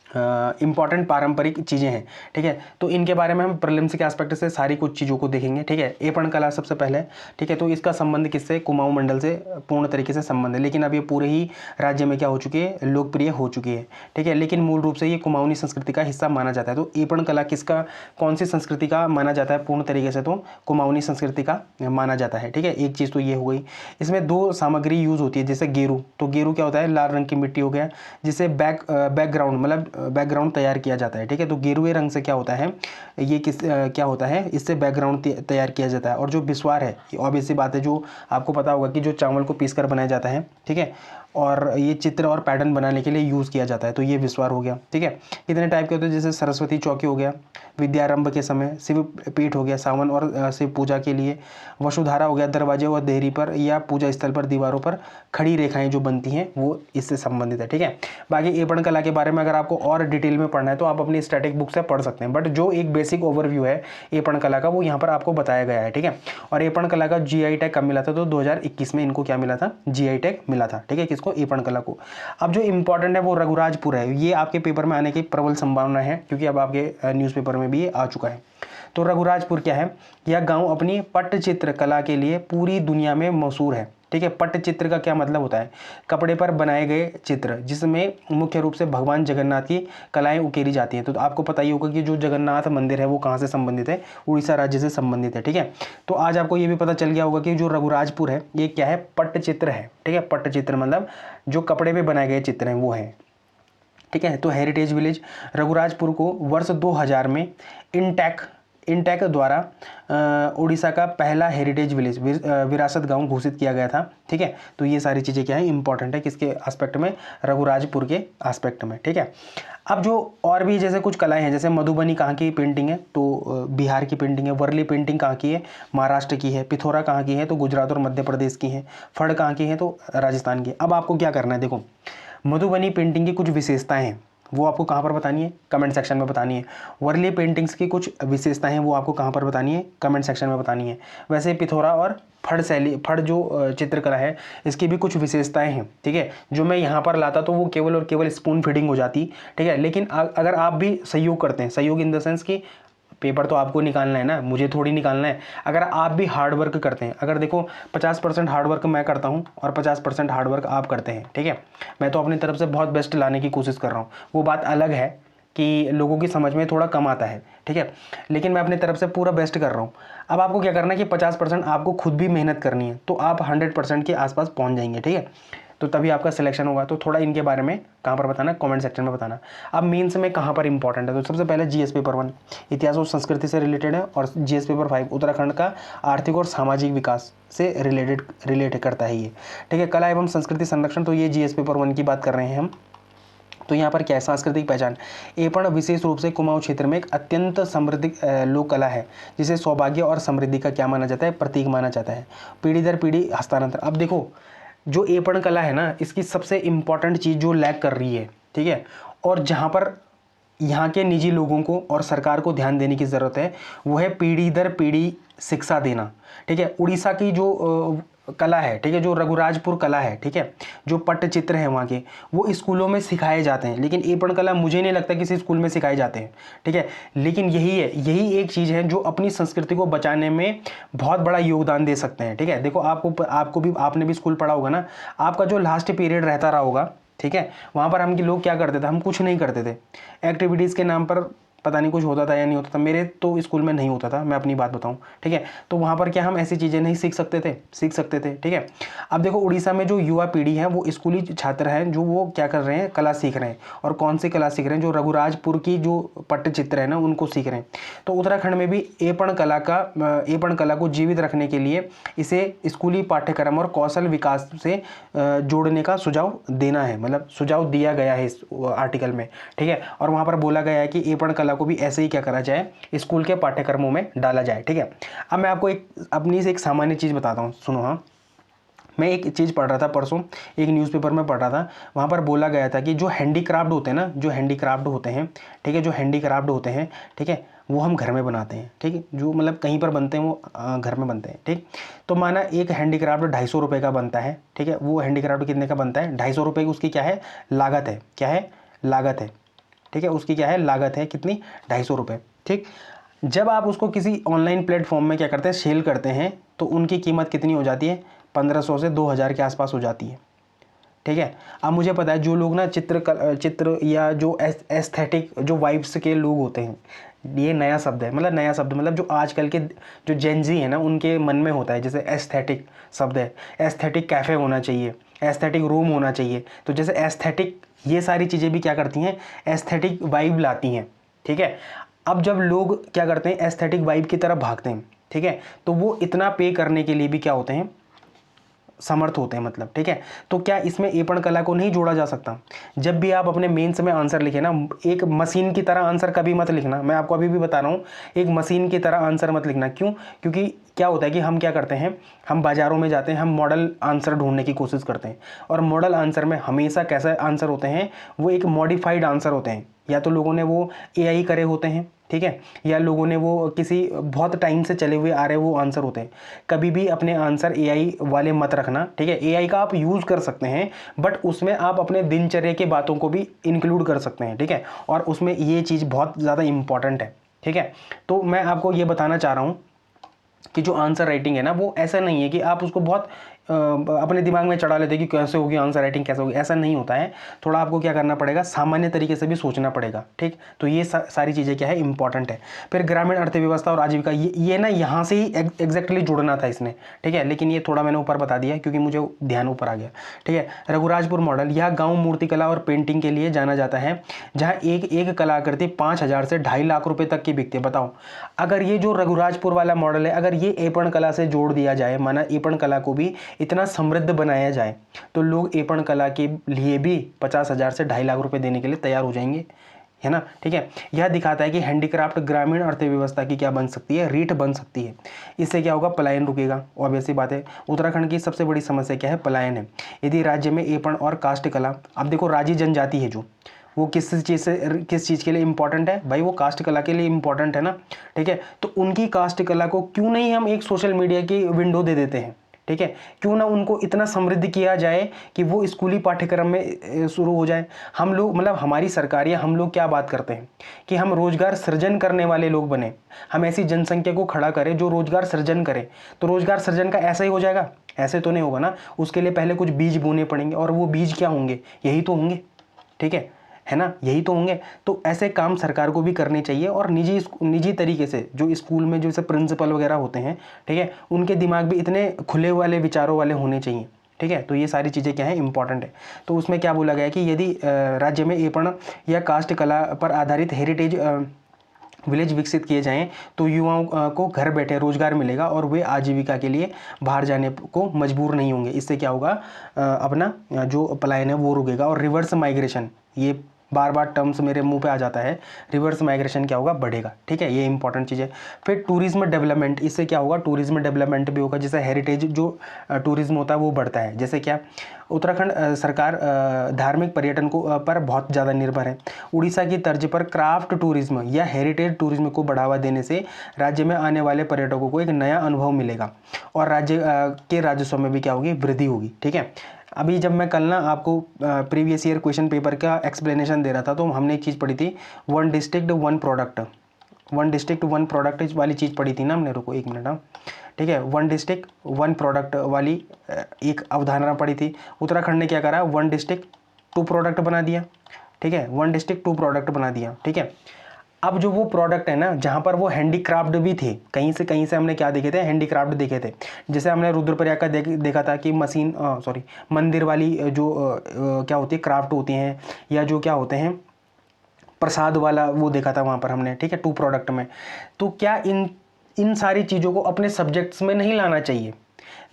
इंपॉर्टेंट पारंपरिक चीज़ें हैं, ठीक है। तो इनके बारे में हम प्रीलिम्स के एस्पेक्ट से सारी कुछ चीज़ों को देखेंगे, ठीक है। एपण कला सबसे पहले, ठीक है, तो इसका संबंध किससे, कुमाऊं मंडल से पूर्ण तरीके से संबंध है, लेकिन अब ये पूरे ही राज्य में क्या हो चुकी है, लोकप्रिय हो चुकी है, ठीक है। लेकिन मूल रूप से ये कुमाऊनी संस्कृति का हिस्सा माना जाता है। तो एपण कला किसका, कौन सी संस्कृति का माना जाता है पूर्ण तरीके से, तो कुमाऊनी संस्कृति का माना जाता है, ठीक है। एक चीज़ तो ये हो गई। इसमें दो सामग्री यूज़ होती है, जैसे गेरू, तो गेरू क्या होता है, लाल रंग की मिट्टी हो गया, जिसे बैकग्राउंड मतलब बैकग्राउंड तैयार किया जाता है, ठीक है। तो गेरुए रंग से क्या होता है, ये क्या होता है, इससे बैकग्राउंड तैयार किया जाता है। और जो बिस्वार है, ऑब्वियस सी बात है, जो आपको पता होगा कि जो चावल को पीस कर बनाया जाता है, ठीक है, और ये चित्र और पैटर्न बनाने के लिए यूज़ किया जाता है। तो ये विस्वार हो गया, ठीक है। कितने टाइप के होते हैं, जैसे सरस्वती चौकी हो गया, विद्यारंभ के समय, शिव पीठ हो गया, सावन और शिव पूजा के लिए, वसुधारा हो गया, दरवाजे और देहरी पर या पूजा स्थल पर दीवारों पर खड़ी रेखाएं जो बनती हैं वो इससे संबंधित है, ठीक है। बाकी एपण कला के बारे में अगर आपको और डिटेल में पढ़ना है तो आप अपनी स्टैटिक बुक से पढ़ सकते हैं, बट जो एक बेसिक ओवरव्यू है एपण कला का वो यहाँ पर आपको बताया गया है, ठीक है। और एपण कला का जीआई टैग कब मिला था, तो 2021 में इनको क्या मिला था, जीआई टैग मिला था, ठीक है, किसको, एपण कला को। अब जो इंपॉर्टेंट है वो रघुराजपुर है, ये आपके पेपर में आने की प्रबल संभावना है, क्योंकि अब आपके न्यूज़पेपर में भी ये आ चुका है। तो रघुराजपुर क्या है, यह गांव अपनी पट्टचित्र कला के लिए पूरी दुनिया में मशहूर है, ठीक है। पट्टचित्र का क्या मतलब होता है, कपड़े पर बनाए गए चित्र, जिसमें मुख्य रूप से भगवान जगन्नाथ की कलाएं उकेरी जाती हैं। तो आपको पता ही होगा कि जो जगन्नाथ मंदिर है वो कहाँ से संबंधित है, उड़ीसा राज्य से संबंधित है, ठीक है। तो आज आपको ये भी पता चल गया होगा कि जो रघुराजपुर है ये क्या है, पट्टचित्र है, ठीक है। पट्टचित्र मतलब जो कपड़े पर बनाए गए चित्र हैं वो हैं, ठीक है। तो हेरिटेज विलेज रघुराजपुर को वर्ष 2000 में इंटैक द्वारा उड़ीसा का पहला हेरिटेज विलेज विरासत गांव घोषित किया गया था, ठीक है। तो ये सारी चीज़ें क्या है, इंपॉर्टेंट है, किसके एस्पेक्ट में, रघुराजपुर के एस्पेक्ट में, ठीक है। अब जो और भी जैसे कुछ कलाएं हैं, जैसे मधुबनी कहाँ की पेंटिंग है, तो बिहार की पेंटिंग है। वर्ली पेंटिंग कहाँ की है, महाराष्ट्र की है। पिथौरा कहाँ की है, तो गुजरात और मध्य प्रदेश की है। फड़ कहाँ की है, तो राजस्थान की। अब आपको क्या करना है, देखो मधुबनी पेंटिंग की कुछ विशेषताएं हैं वो आपको कहाँ पर बतानी है, कमेंट सेक्शन में बतानी है। वर्ली पेंटिंग्स की कुछ विशेषताएं हैं वो आपको कहाँ पर बतानी है, कमेंट सेक्शन में बतानी है। वैसे पिथौरा और फड़ जो चित्रकला है इसकी भी कुछ विशेषताएं हैं, ठीक है। जो मैं यहाँ पर लाता तो वो केवल और केवल स्पून फीडिंग हो जाती, ठीक है। लेकिन अगर आप भी सहयोग करते हैं, सहयोग इन द सेंस कि पेपर तो आपको निकालना है ना, मुझे थोड़ी निकालना है। अगर आप भी हार्ड वर्क करते हैं, अगर देखो 50% हार्ड वर्क मैं करता हूँ और 50% हार्ड वर्क आप करते हैं, ठीक है। मैं तो अपनी तरफ से बहुत बेस्ट लाने की कोशिश कर रहा हूँ, वो बात अलग है कि लोगों की समझ में थोड़ा कम आता है, ठीक है, लेकिन मैं अपनी तरफ से पूरा बेस्ट कर रहा हूँ। अब आपको क्या करना है कि 50% आपको खुद भी मेहनत करनी है, तो आप 100% के आसपास पहुँच जाएंगे, ठीक है। तो तभी आपका सिलेक्शन होगा। तो थोड़ा इनके बारे में कहाँ पर बताना, कमेंट सेक्शन में बताना। अब मेंस में कहाँ पर इंपॉर्टेंट है, तो सबसे पहले जीएस पेपर 1 इतिहास और संस्कृति से रिलेटेड है, और जीएस पेपर 5 उत्तराखंड का आर्थिक और सामाजिक विकास से रिलेट करता है ये, ठीक है। कला एवं संस्कृति संरक्षण, तो ये जीएस पेपर 1 की बात कर रहे हैं हम। तो यहाँ पर क्या है, सांस्कृतिक पहचान, एपण विशेष रूप से कुमाऊं क्षेत्र में एक अत्यंत समृद्ध लोक कला है, जिसे सौभाग्य और समृद्धि का क्या माना जाता है, प्रतीक माना जाता है। पीढ़ी दर पीढ़ी हस्तांतरण। अब देखो जो एपण कला है ना, इसकी सबसे इम्पॉर्टेंट चीज़ जो लैग कर रही है, ठीक है, और जहाँ पर यहाँ के निजी लोगों को और सरकार को ध्यान देने की ज़रूरत है, वो है पीढ़ी दर पीढ़ी शिक्षा देना, ठीक है। उड़ीसा की जो कला है, ठीक है, जो रघुराजपुर कला है, ठीक है, जो पट्टचित्र है वहाँ के, वो स्कूलों में सिखाए जाते हैं, लेकिन एपण कला मुझे नहीं लगता किसी स्कूल में सिखाए जाते हैं, ठीक है। लेकिन यही एक चीज़ है जो अपनी संस्कृति को बचाने में बहुत बड़ा योगदान दे सकते हैं, ठीक है। देखो आपने भी स्कूल पढ़ा होगा ना, आपका जो लास्ट पीरियड रहता रहा होगा, ठीक है, वहाँ पर हम लोग क्या करते थे, हम कुछ नहीं करते थे, एक्टिविटीज़ के नाम पर पता नहीं कुछ होता था या नहीं होता था, मेरे तो स्कूल में नहीं होता था, मैं अपनी बात बताऊं, ठीक है। तो वहाँ पर क्या हम ऐसी चीज़ें नहीं सीख सकते थे, ठीक है। अब देखो उड़ीसा में जो युवा पीढ़ी है वो स्कूली छात्र हैं, जो वो क्या कर रहे हैं, कला सीख रहे हैं। और कौन सी कला सीख रहे हैं, जो रघुराजपुर की जो पट्टचित्र है ना उनको सीख रहे हैं। तो उत्तराखंड में भी एपण कला को जीवित रखने के लिए इसे स्कूली पाठ्यक्रम और कौशल विकास से जोड़ने का सुझाव देना है, मतलब सुझाव दिया गया है इस आर्टिकल में, ठीक है। और वहाँ पर बोला गया है कि एपण कला को भी ऐसे ही क्या करा जाए, स्कूल के पाठ्यक्रमों में डाला जाए, ठीक है। अब मैं आपको एक अपनी से एक सामान्य चीज़ बताता हूँ, सुनो। हाँ, मैं एक चीज़ पढ़ रहा था परसों, एक न्यूज़पेपर में पढ़ रहा था, वहाँ पर बोला गया था कि जो हैंडीक्राफ्ट होते हैं ना, जो हैंडीक्राफ्ट होते हैं, ठीक है, जो हैंडीक्राफ्ट होते हैं, ठीक है, वो हम घर में बनाते हैं, ठीक है, जो मतलब कहीं पर बनते हैं वो घर में बनते हैं, ठीक। तो माना एक हैंडीक्राफ्ट 250 रुपये का बनता है, ठीक है, वो हैंडीक्राफ्ट कितने का बनता है, 250 रुपये की उसकी क्या है, लागत है, क्या है, लागत है, ठीक है, उसकी क्या है, लागत है, कितनी, 250 रुपये, ठीक। जब आप उसको किसी ऑनलाइन प्लेटफॉर्म में क्या करते हैं, सेल करते हैं, तो उनकी कीमत कितनी हो जाती है, 1500 से 2000 के आसपास हो जाती है, ठीक है। अब मुझे पता है जो लोग ना चित्र या जो एस्थेटिक जो वाइब्स के लोग होते हैं, ये नया शब्द है, मतलब नया शब्द, मतलब जो आजकल के जो जेंजी है ना उनके मन में होता है, जैसे एस्थेटिक शब्द है, एस्थेटिक कैफ़े होना चाहिए, एस्थेटिक रूम होना चाहिए। तो जैसे एस्थेटिक, ये सारी चीज़ें भी क्या करती हैं, एस्थेटिक वाइब लाती हैं, ठीक है। अब जब लोग क्या करते हैं, एस्थेटिक वाइब की तरफ भागते हैं, ठीक है, तो वो इतना पे करने के लिए भी क्या होते हैं, समर्थ होते हैं, मतलब, ठीक है। तो क्या इसमें एपण कला को नहीं जोड़ा जा सकता। जब भी आप अपने मेंस में आंसर लिखे ना, एक मशीन की तरह आंसर कभी मत लिखना, मैं आपको अभी भी बता रहा हूँ, एक मशीन की तरह आंसर मत लिखना। क्यों? क्योंकि क्या होता है कि हम क्या करते हैं, हम बाज़ारों में जाते हैं, हम मॉडल आंसर ढूंढने की कोशिश करते हैं, और मॉडल आंसर में हमेशा कैसा आंसर होते हैं, वो एक मॉडिफाइड आंसर होते हैं, या तो लोगों ने वो एआई करे होते हैं, ठीक है, या लोगों ने वो किसी बहुत टाइम से चले हुए आ रहे वो आंसर होते हैं। कभी भी अपने आंसर एआई वाले मत रखना, ठीक है। एआई का आप यूज़ कर सकते हैं, बट उसमें आप अपने दिनचर्या की बातों को भी इंक्लूड कर सकते हैं, ठीक है, और उसमें ये चीज़ बहुत ज़्यादा इंपॉर्टेंट है, ठीक है। तो मैं आपको ये बताना चाह रहा हूँ कि जो आंसर राइटिंग है ना, वो ऐसा नहीं है कि आप उसको बहुत अपने दिमाग में चढ़ा लेते कि कैसे होगी आंसर राइटिंग, कैसे होगी, ऐसा नहीं होता है। थोड़ा आपको क्या करना पड़ेगा, सामान्य तरीके से भी सोचना पड़ेगा, ठीक। तो ये सारी चीज़ें क्या है, इंपॉर्टेंट है। फिर ग्रामीण अर्थव्यवस्था और आजीविका, ये ना यहाँ से ही एग्जैक्टली जुड़ना था इसने, ठीक है, लेकिन ये थोड़ा मैंने ऊपर बता दिया क्योंकि मुझे ध्यान ऊपर आ गया, ठीक है। रघुराजपुर मॉडल, यह गाँव मूर्तिकला और पेंटिंग के लिए जाना जाता है, जहाँ एक एक कलाकृति 5000 से 2.5 लाख रुपये तक की बिकती है। बताओ, अगर ये जो रघुराजपुर वाला मॉडल है, अगर ये एपण कला से जोड़ दिया जाए, माना एपण कला को भी इतना समृद्ध बनाया जाए, तो लोग एपण कला के लिए भी 50,000 से 2.5 लाख रुपए देने के लिए तैयार हो जाएंगे, है ना, ठीक है। यह दिखाता है कि हैंडीक्राफ्ट ग्रामीण अर्थव्यवस्था की क्या बन सकती है, रीढ़ बन सकती है। इससे क्या होगा, पलायन रुकेगा, ऑब्वियस सी बात है। उत्तराखंड की सबसे बड़ी समस्या क्या है, पलायन है। यदि राज्य में एपण और कास्ट कला, अब देखो राजी जनजाति है जो, वो किस चीज़ के लिए इंपॉर्टेंट है भाई, वो कास्ट कला के लिए इंपॉर्टेंट है ना, ठीक है। तो उनकी कास्ट कला को क्यों नहीं हम एक सोशल मीडिया की विंडो दे देते हैं, ठीक है। क्यों ना उनको इतना समृद्ध किया जाए कि वो स्कूली पाठ्यक्रम में शुरू हो जाए। हम लोग, मतलब हमारी सरकार या हम लोग क्या बात करते हैं कि हम रोजगार सृजन करने वाले लोग बने, हम ऐसी जनसंख्या को खड़ा करें जो रोजगार सृजन करे। तो रोजगार सृजन का ऐसा ही हो जाएगा, ऐसे तो नहीं होगा ना, उसके लिए पहले कुछ बीज बोने पड़ेंगे, और वो बीज क्या होंगे, यही तो होंगे, ठीक है ना, यही तो होंगे। तो ऐसे काम सरकार को भी करने चाहिए, और निजी तरीके से जो स्कूल में जैसे प्रिंसिपल वगैरह होते हैं, ठीक है, उनके दिमाग भी इतने खुले वाले विचारों वाले होने चाहिए, ठीक है। तो ये सारी चीज़ें क्या है, इंपॉर्टेंट है। तो उसमें क्या बोला गया है कि यदि राज्य में एपण या कास्ट कला पर आधारित हेरिटेज विलेज विकसित किए जाएं, तो युवाओं को घर बैठे रोजगार मिलेगा, और वे आजीविका के लिए बाहर जाने को मजबूर नहीं होंगे। इससे क्या होगा, अपना जो पलायन है वो रुकेगा। और रिवर्स माइग्रेशन, ये बार बार टर्म्स मेरे मुंह पे आ जाता है, रिवर्स माइग्रेशन क्या होगा, बढ़ेगा, ठीक है, ये इंपॉर्टेंट चीज़ है। फिर टूरिज्म डेवलपमेंट, इससे क्या होगा, टूरिज्म डेवलपमेंट भी होगा। जैसे हेरिटेज जो टूरिज्म होता है वो बढ़ता है। जैसे क्या, उत्तराखंड सरकार धार्मिक पर्यटन को पर बहुत ज़्यादा निर्भर है। उड़ीसा की तर्ज पर क्राफ्ट टूरिज्म या हेरिटेज टूरिज्म को बढ़ावा देने से राज्य में आने वाले पर्यटकों को एक नया अनुभव मिलेगा, और राज्य के राजस्व में भी क्या होगी, वृद्धि होगी, ठीक है। अभी जब मैं कल ना आपको प्रीवियस ईयर क्वेश्चन पेपर का एक्सप्लेनेशन दे रहा था, तो हमने एक चीज़ पढ़ी थी, वन डिस्ट्रिक्ट वन प्रोडक्ट वाली चीज़ पढ़ी थी ना हमने, रुको एक मिनट, हाँ, ठीक है, वन डिस्ट्रिक्ट वन प्रोडक्ट वाली एक अवधारणा पढ़ी थी। उत्तराखंड ने क्या करा, वन डिस्ट्रिक्ट टू प्रोडक्ट बना दिया, ठीक है, वन डिस्ट्रिक्ट टू प्रोडक्ट बना दिया, ठीक है। अब जो वो प्रोडक्ट है ना, जहाँ पर वो हैंडीक्राफ्ट भी थे, कहीं से हमने क्या देखे थे, हैंडीक्राफ्ट देखे थे। जैसे हमने रुद्रप्रयाग का देखा था कि मशीन सॉरी मंदिर वाली जो क्या होती है, क्राफ्ट होती हैं, या जो क्या होते हैं प्रसाद वाला, वो देखा था वहाँ पर हमने, ठीक है, 2 प्रोडक्ट में। तो क्या इन सारी चीज़ों को अपने सब्जेक्ट्स में नहीं लाना चाहिए?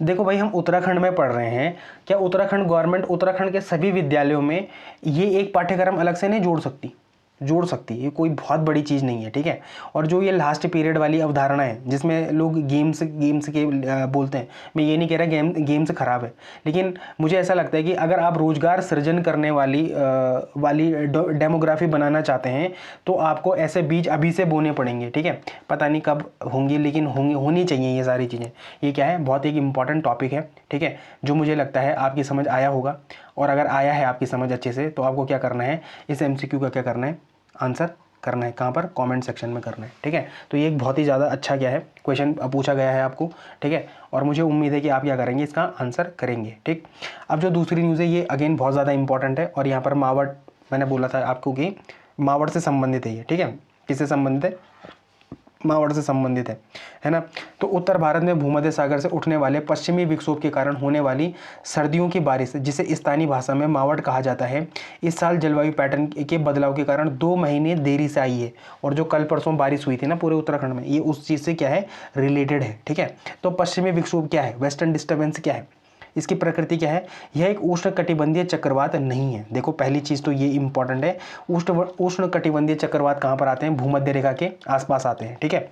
देखो भाई, हम उत्तराखंड में पढ़ रहे हैं, क्या उत्तराखंड गवर्नमेंट उत्तराखंड के सभी विद्यालयों में ये एक पाठ्यक्रम अलग से नहीं जोड़ सकती? ये कोई बहुत बड़ी चीज़ नहीं है, ठीक है। और जो ये लास्ट पीरियड वाली अवधारणा है, जिसमें लोग गेम्स के बोलते हैं, मैं ये नहीं कह रहा गेम्स खराब है, लेकिन मुझे ऐसा लगता है कि अगर आप रोजगार सृजन करने वाली डेमोग्राफी बनाना चाहते हैं, तो आपको ऐसे बीज अभी से बोने पड़ेंगे, ठीक है। पता नहीं कब होंगी, लेकिन होनी चाहिए ये सारी चीज़ें। ये क्या है, बहुत एक इंपॉर्टेंट टॉपिक है, ठीक है, जो मुझे लगता है आपकी समझ आया होगा। और अगर आया है आपकी समझ अच्छे से, तो आपको क्या करना है, इस MCQ का क्या करना है, आंसर करना है। कहाँ पर? कमेंट सेक्शन में करना है, ठीक है। तो ये एक बहुत ही ज़्यादा अच्छा क्या है, क्वेश्चन पूछा गया है आपको, ठीक है। और मुझे उम्मीद है कि आप क्या करेंगे, इसका आंसर करेंगे, ठीक। अब जो दूसरी न्यूज़ है, ये अगेन बहुत ज़्यादा इंपॉर्टेंट है, और यहाँ पर मावट, मैंने बोला था आपको कि मावट से संबंधित है ये, ठीक है। किससे संबंधित है? मावट से संबंधित है ना। तो उत्तर भारत में भूमध्य सागर से उठने वाले पश्चिमी विक्षोभ के कारण होने वाली सर्दियों की बारिश, जिसे स्थानीय भाषा में मावट कहा जाता है, इस साल जलवायु पैटर्न के बदलाव के कारण 2 महीने देरी से आई है। और जो कल परसों बारिश हुई थी ना पूरे उत्तराखंड में, ये उस चीज़ से क्या है, रिलेटेड है, ठीक है। तो पश्चिमी विक्षोभ क्या है, वेस्टर्न डिस्टर्बेंस क्या है, इसकी प्रकृति क्या है? यह एक उष्ण कटिबंधीय चक्रवात नहीं है। देखो, पहली चीज़ तो ये इंपॉर्टेंट है, उष्ण कटिबंधीय चक्रवात कहाँ पर आते हैं? भूमध्य रेखा के आसपास आते हैं, ठीक है।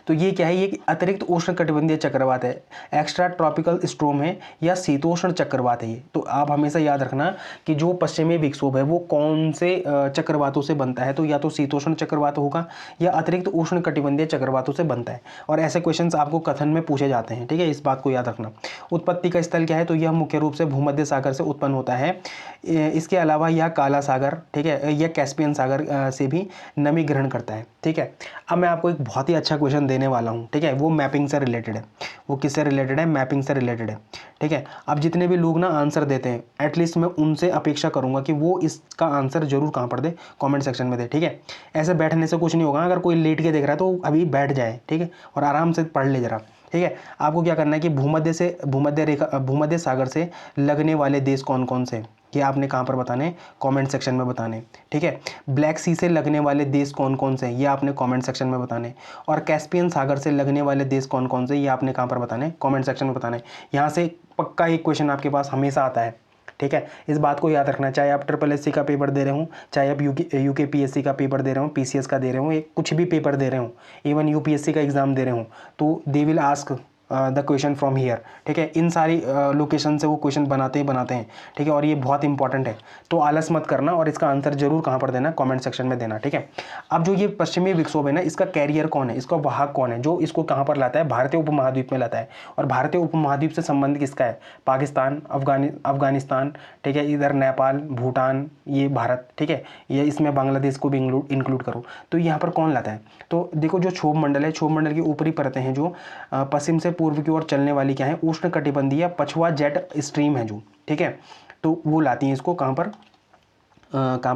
तो ये क्या है, ये अतिरिक्त उष्ण कटिबंधीय चक्रवात है, एक्स्ट्रा ट्रॉपिकल स्ट्रोम है, या शीतोष्ण चक्रवात है ये। तो आप हमेशा याद रखना कि जो पश्चिमी विक्षोभ है वो कौन से चक्रवातों से बनता है, तो या तो शीतोष्ण चक्रवात होगा, या अतिरिक्त उष्ण कटिबंधीय चक्रवातों से बनता है। और ऐसे क्वेश्चंस आपको कथन में पूछे जाते हैं, ठीक है, इस बात को याद रखना। उत्पत्ति का स्थल क्या है, तो यह मुख्य रूप से भूमध्य सागर से उत्पन्न होता है। इसके अलावा यह काला सागर, ठीक है, यह कैस्पियन सागर से भी नमी ग्रहण करता है, ठीक है। अब मैं आपको एक बहुत ही अच्छा क्वेश्चन देने वाला हूँ, ठीक है, वो मैपिंग से रिलेटेड है। वो किससे रिलेटेड है? मैपिंग से रिलेटेड है, ठीक है। अब जितने भी लोग ना आंसर देते हैं, एटलीस्ट मैं उनसे अपेक्षा करूंगा कि वो इसका आंसर जरूर कहाँ पर दे, कमेंट सेक्शन में दे, ठीक है। ऐसे बैठने से कुछ नहीं होगा, अगर कोई लेट के देख रहा है तो अभी बैठ जाए, ठीक है, और आराम से पढ़ ले जरा, ठीक है। आपको क्या करना है कि भूमध्य सागर से लगने वाले देश कौन कौन से, ये आपने कहाँ पर बताने, कमेंट सेक्शन में बताने, ठीक है। ब्लैक सी से लगने वाले देश कौन कौन से, ये आपने कमेंट सेक्शन में बताने। और कैस्पियन सागर से लगने वाले देश कौन कौन से, ये आपने कहाँ पर बताने, कमेंट सेक्शन में बताने। यहाँ से पक्का एक क्वेश्चन आपके पास हमेशा आता है, ठीक है। इस बात को याद रखना, चाहे आप SSC का पेपर दे रहे हो, चाहे आप UKPSC का पेपर दे रहे हो, PCS का दे रहे हो, कुछ भी पेपर दे रहे हो, इवन UPSC का एग्जाम दे रहे हो, तो they will ask the question from here, ठीक है। इन सारी लोकेशन से वो क्वेश्चन बनाते हैं, ठीक है। और ये बहुत इंपॉर्टेंट है, तो आलस मत करना, और इसका आंसर जरूर कहाँ पर देना, कमेंट सेक्शन में देना, ठीक है। अब जो ये पश्चिमी विक्षोभ है ना, इसका कैरियर कौन है, इसका वाहक कौन है, जो इसको कहाँ पर लाता है? भारतीय उपमहाद्वीप में लाता है। और भारतीय उपमहाद्वीप से संबंध किसका है? पाकिस्तान, अफगानिस्तान, ठीक है, इधर नेपाल, भूटान, ये भारत, ठीक है, ये इसमें बांग्लादेश को भी इंक्लूड करो। तो यहाँ पर कौन लाता है? तो देखो, जो क्षोभ मंडल है, क्षोभ मंडल की ऊपरी परतें हैं जो पश्चिम से पूर्व की ओर चलने वाली क्या है, उष्ण कटिबंधीय पछुआ जेट स्ट्रीम है जो, ठीक है। तो वो लाती हैं इसको कहाँ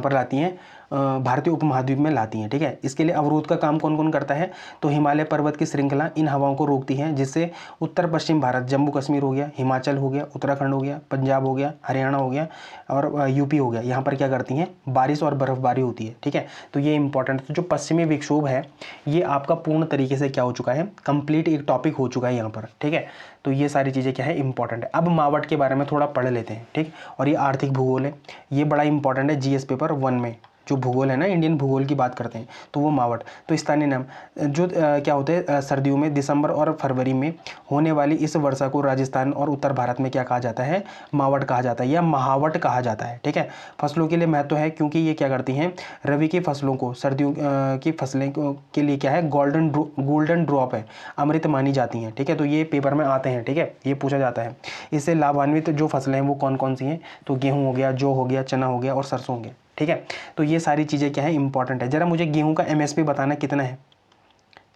पर लाती हैं? भारतीय उपमहाद्वीप में लाती हैं, ठीक है। इसके लिए अवरोध का काम कौन कौन करता है? तो हिमालय पर्वत की श्रृंखला इन हवाओं को रोकती है, जिससे उत्तर पश्चिम भारत, जम्मू कश्मीर हो गया, हिमाचल हो गया, उत्तराखंड हो गया, पंजाब हो गया, हरियाणा हो गया, और UP हो गया, यहाँ पर क्या करती हैं? बारिश और बर्फबारी होती है, ठीक है। तो ये इंपॉर्टेंट, तो जो पश्चिमी विक्षोभ है, ये आपका पूर्ण तरीके से क्या हो चुका है, कंप्लीट एक टॉपिक हो चुका है यहाँ पर, ठीक है। तो ये सारी चीज़ें क्या है, इंपॉर्टेंट है। अब मावट के बारे में थोड़ा पढ़ लेते हैं, ठीक। और ये आर्थिक भूगोल है, ये बड़ा इंपॉर्टेंट है GS पेपर 1 में। जो भूगोल है ना, इंडियन भूगोल की बात करते हैं, तो वो मावट। तो स्थानीय नाम जो क्या होते हैं, सर्दियों में दिसंबर और फरवरी में होने वाली इस वर्षा को राजस्थान और उत्तर भारत में क्या कहा जाता है? मावट कहा जाता है, या महावट कहा जाता है, ठीक है। फसलों के लिए महत्व है, क्योंकि ये क्या करती हैं, रबी की फसलों को, सर्दियों की फसलें के लिए क्या है, गोल्डन ड्रॉप है, अमृत मानी जाती हैं, ठीक है। तो ये पेपर में आते हैं, ठीक है, ये पूछा जाता है। इससे लाभान्वित जो फसलें हैं वो कौन कौन सी हैं? तो गेहूँ हो गया, जौ हो गया, चना हो गया, और सरसों हो गया, ठीक है। तो ये सारी चीज़ें क्या है, इंपॉर्टेंट है। जरा मुझे गेहूं का MSP बताना कितना है?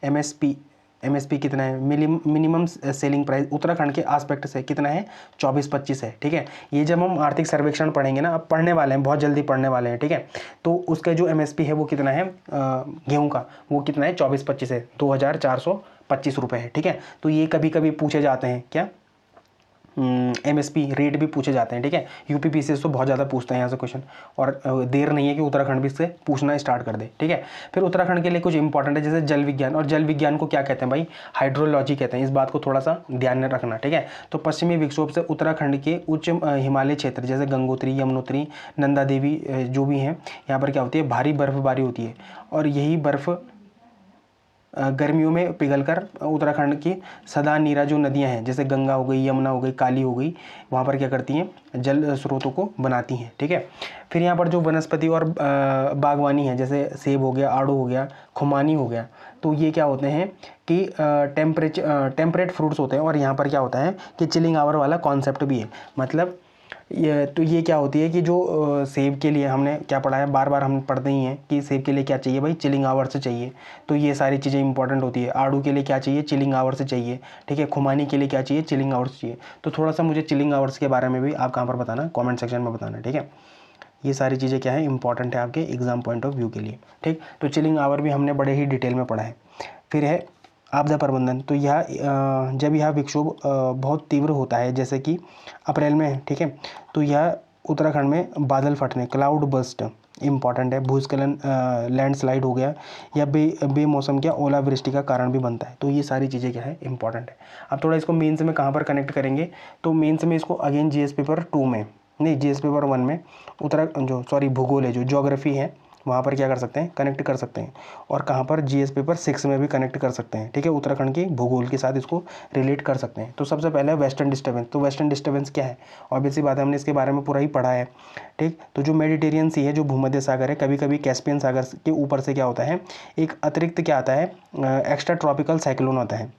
MSP MSP कितना है, मिनिमम सेलिंग प्राइस उत्तराखंड के आस्पेक्ट से कितना है, 24-25 है। ठीक है, ये जब हम आर्थिक सर्वेक्षण पढ़ेंगे ना, अब पढ़ने वाले हैं, बहुत जल्दी पढ़ने वाले हैं। ठीक है, तो उसका जो MSP है वो कितना है गेहूं का, वो कितना है, 24-25 है, 2425 रुपये है। ठीक है, तो ये कभी कभी पूछे जाते हैं क्या, MSP रेट भी पूछे जाते हैं। ठीक है, UPPCS तो बहुत ज़्यादा पूछते हैं यहाँ से क्वेश्चन, और देर नहीं है कि उत्तराखंड भी इससे पूछना स्टार्ट कर दे। ठीक है, फिर उत्तराखंड के लिए कुछ इंपॉर्टेंट है, जैसे जल विज्ञान, और जल विज्ञान को क्या कहते हैं भाई, हाइड्रोलॉजी कहते हैं। इस बात को थोड़ा सा ध्यान में रखना। ठीक है, तो पश्चिमी विक्षोभ से उत्तराखंड के उच्च हिमालय क्षेत्र जैसे गंगोत्री, यमुनोत्री, नंदा देवी जो भी हैं, यहाँ पर क्या होती है, भारी बर्फबारी होती है, और यही बर्फ़ गर्मियों में पिघलकर उत्तराखंड की सदा नीरा जो नदियां हैं, जैसे गंगा हो गई, यमुना हो गई, काली हो गई, वहाँ पर क्या करती हैं, जल स्रोतों को बनाती हैं। ठीक है, फिर यहाँ पर जो वनस्पति और बागवानी है, जैसे सेब हो गया, आड़ू हो गया, खुमानी हो गया, तो ये क्या होते हैं कि टेम्परेट फ्रूट्स होते हैं। और यहाँ पर क्या होता है कि चिलिंग आवर वाला कॉन्सेप्ट भी है। मतलब ये क्या होती है कि जो सेब के लिए हमने क्या पढ़ा है, बार बार हम पढ़ते ही हैं कि सेब के लिए क्या चाहिए भाई, चिलिंग आवर से चाहिए। तो ये सारी चीज़ें इंपॉर्टेंट होती है। आड़ू के लिए क्या चाहिए, चिलिंग आवर से चाहिए। ठीक है, खुमानी के लिए क्या चाहिए, चिलिंग आवर्स चाहिए। तो थोड़ा सा मुझे चिलिंग आवर्स के बारे में भी आप कहाँ पर बताना, कॉमेंट सेक्शन में बताना। ठीक है, ये सारी चीज़ें क्या है, इंपॉर्टेंट है आपके एग्जाम पॉइंट ऑफ व्यू के लिए। ठीक, तो चिलिंग आवर भी हमने बड़े ही डिटेल में पढ़ा है। फिर है आपदा प्रबंधन। तो यह जब यह विक्षोभ बहुत तीव्र होता है, जैसे कि अप्रैल में, ठीक है, तो यह उत्तराखंड में बादल फटने, क्लाउड बस्ट इंपॉर्टेंट है। भूस्खलन, लैंडस्लाइड हो गया, या बेमौसम क्या ओलावृष्टि का कारण भी बनता है। तो ये सारी चीज़ें क्या है, इंपॉर्टेंट है। अब थोड़ा इसको मेंस में कहाँ पर कनेक्ट करेंगे, तो मेंस में इसको अगेन GS पेपर 2 में नहीं, GS पेपर 1 में भूगोल है, जो ज्योग्राफी है, वहाँ पर क्या कर सकते हैं, कनेक्ट कर सकते हैं। और कहाँ पर GS पेपर 6 में भी कनेक्ट कर सकते हैं। ठीक है, उत्तराखंड की भूगोल के साथ इसको रिलेट कर सकते हैं। तो सबसे पहले वेस्टर्न डिस्टर्बेंस। तो वेस्टर्न डिस्टर्बेंस क्या है, ऑब्वियस सी बात है, हमने इसके बारे में पूरा ही पढ़ा है। ठीक, तो जो मेडिटेरियन सी है, जो भूमध्य सागर है, कभी कभी कैस्पियन सागर के ऊपर से क्या होता है, एक अतिरिक्त क्या आता है, एक्स्ट्रा ट्रॉपिकल साइक्लोन आता है।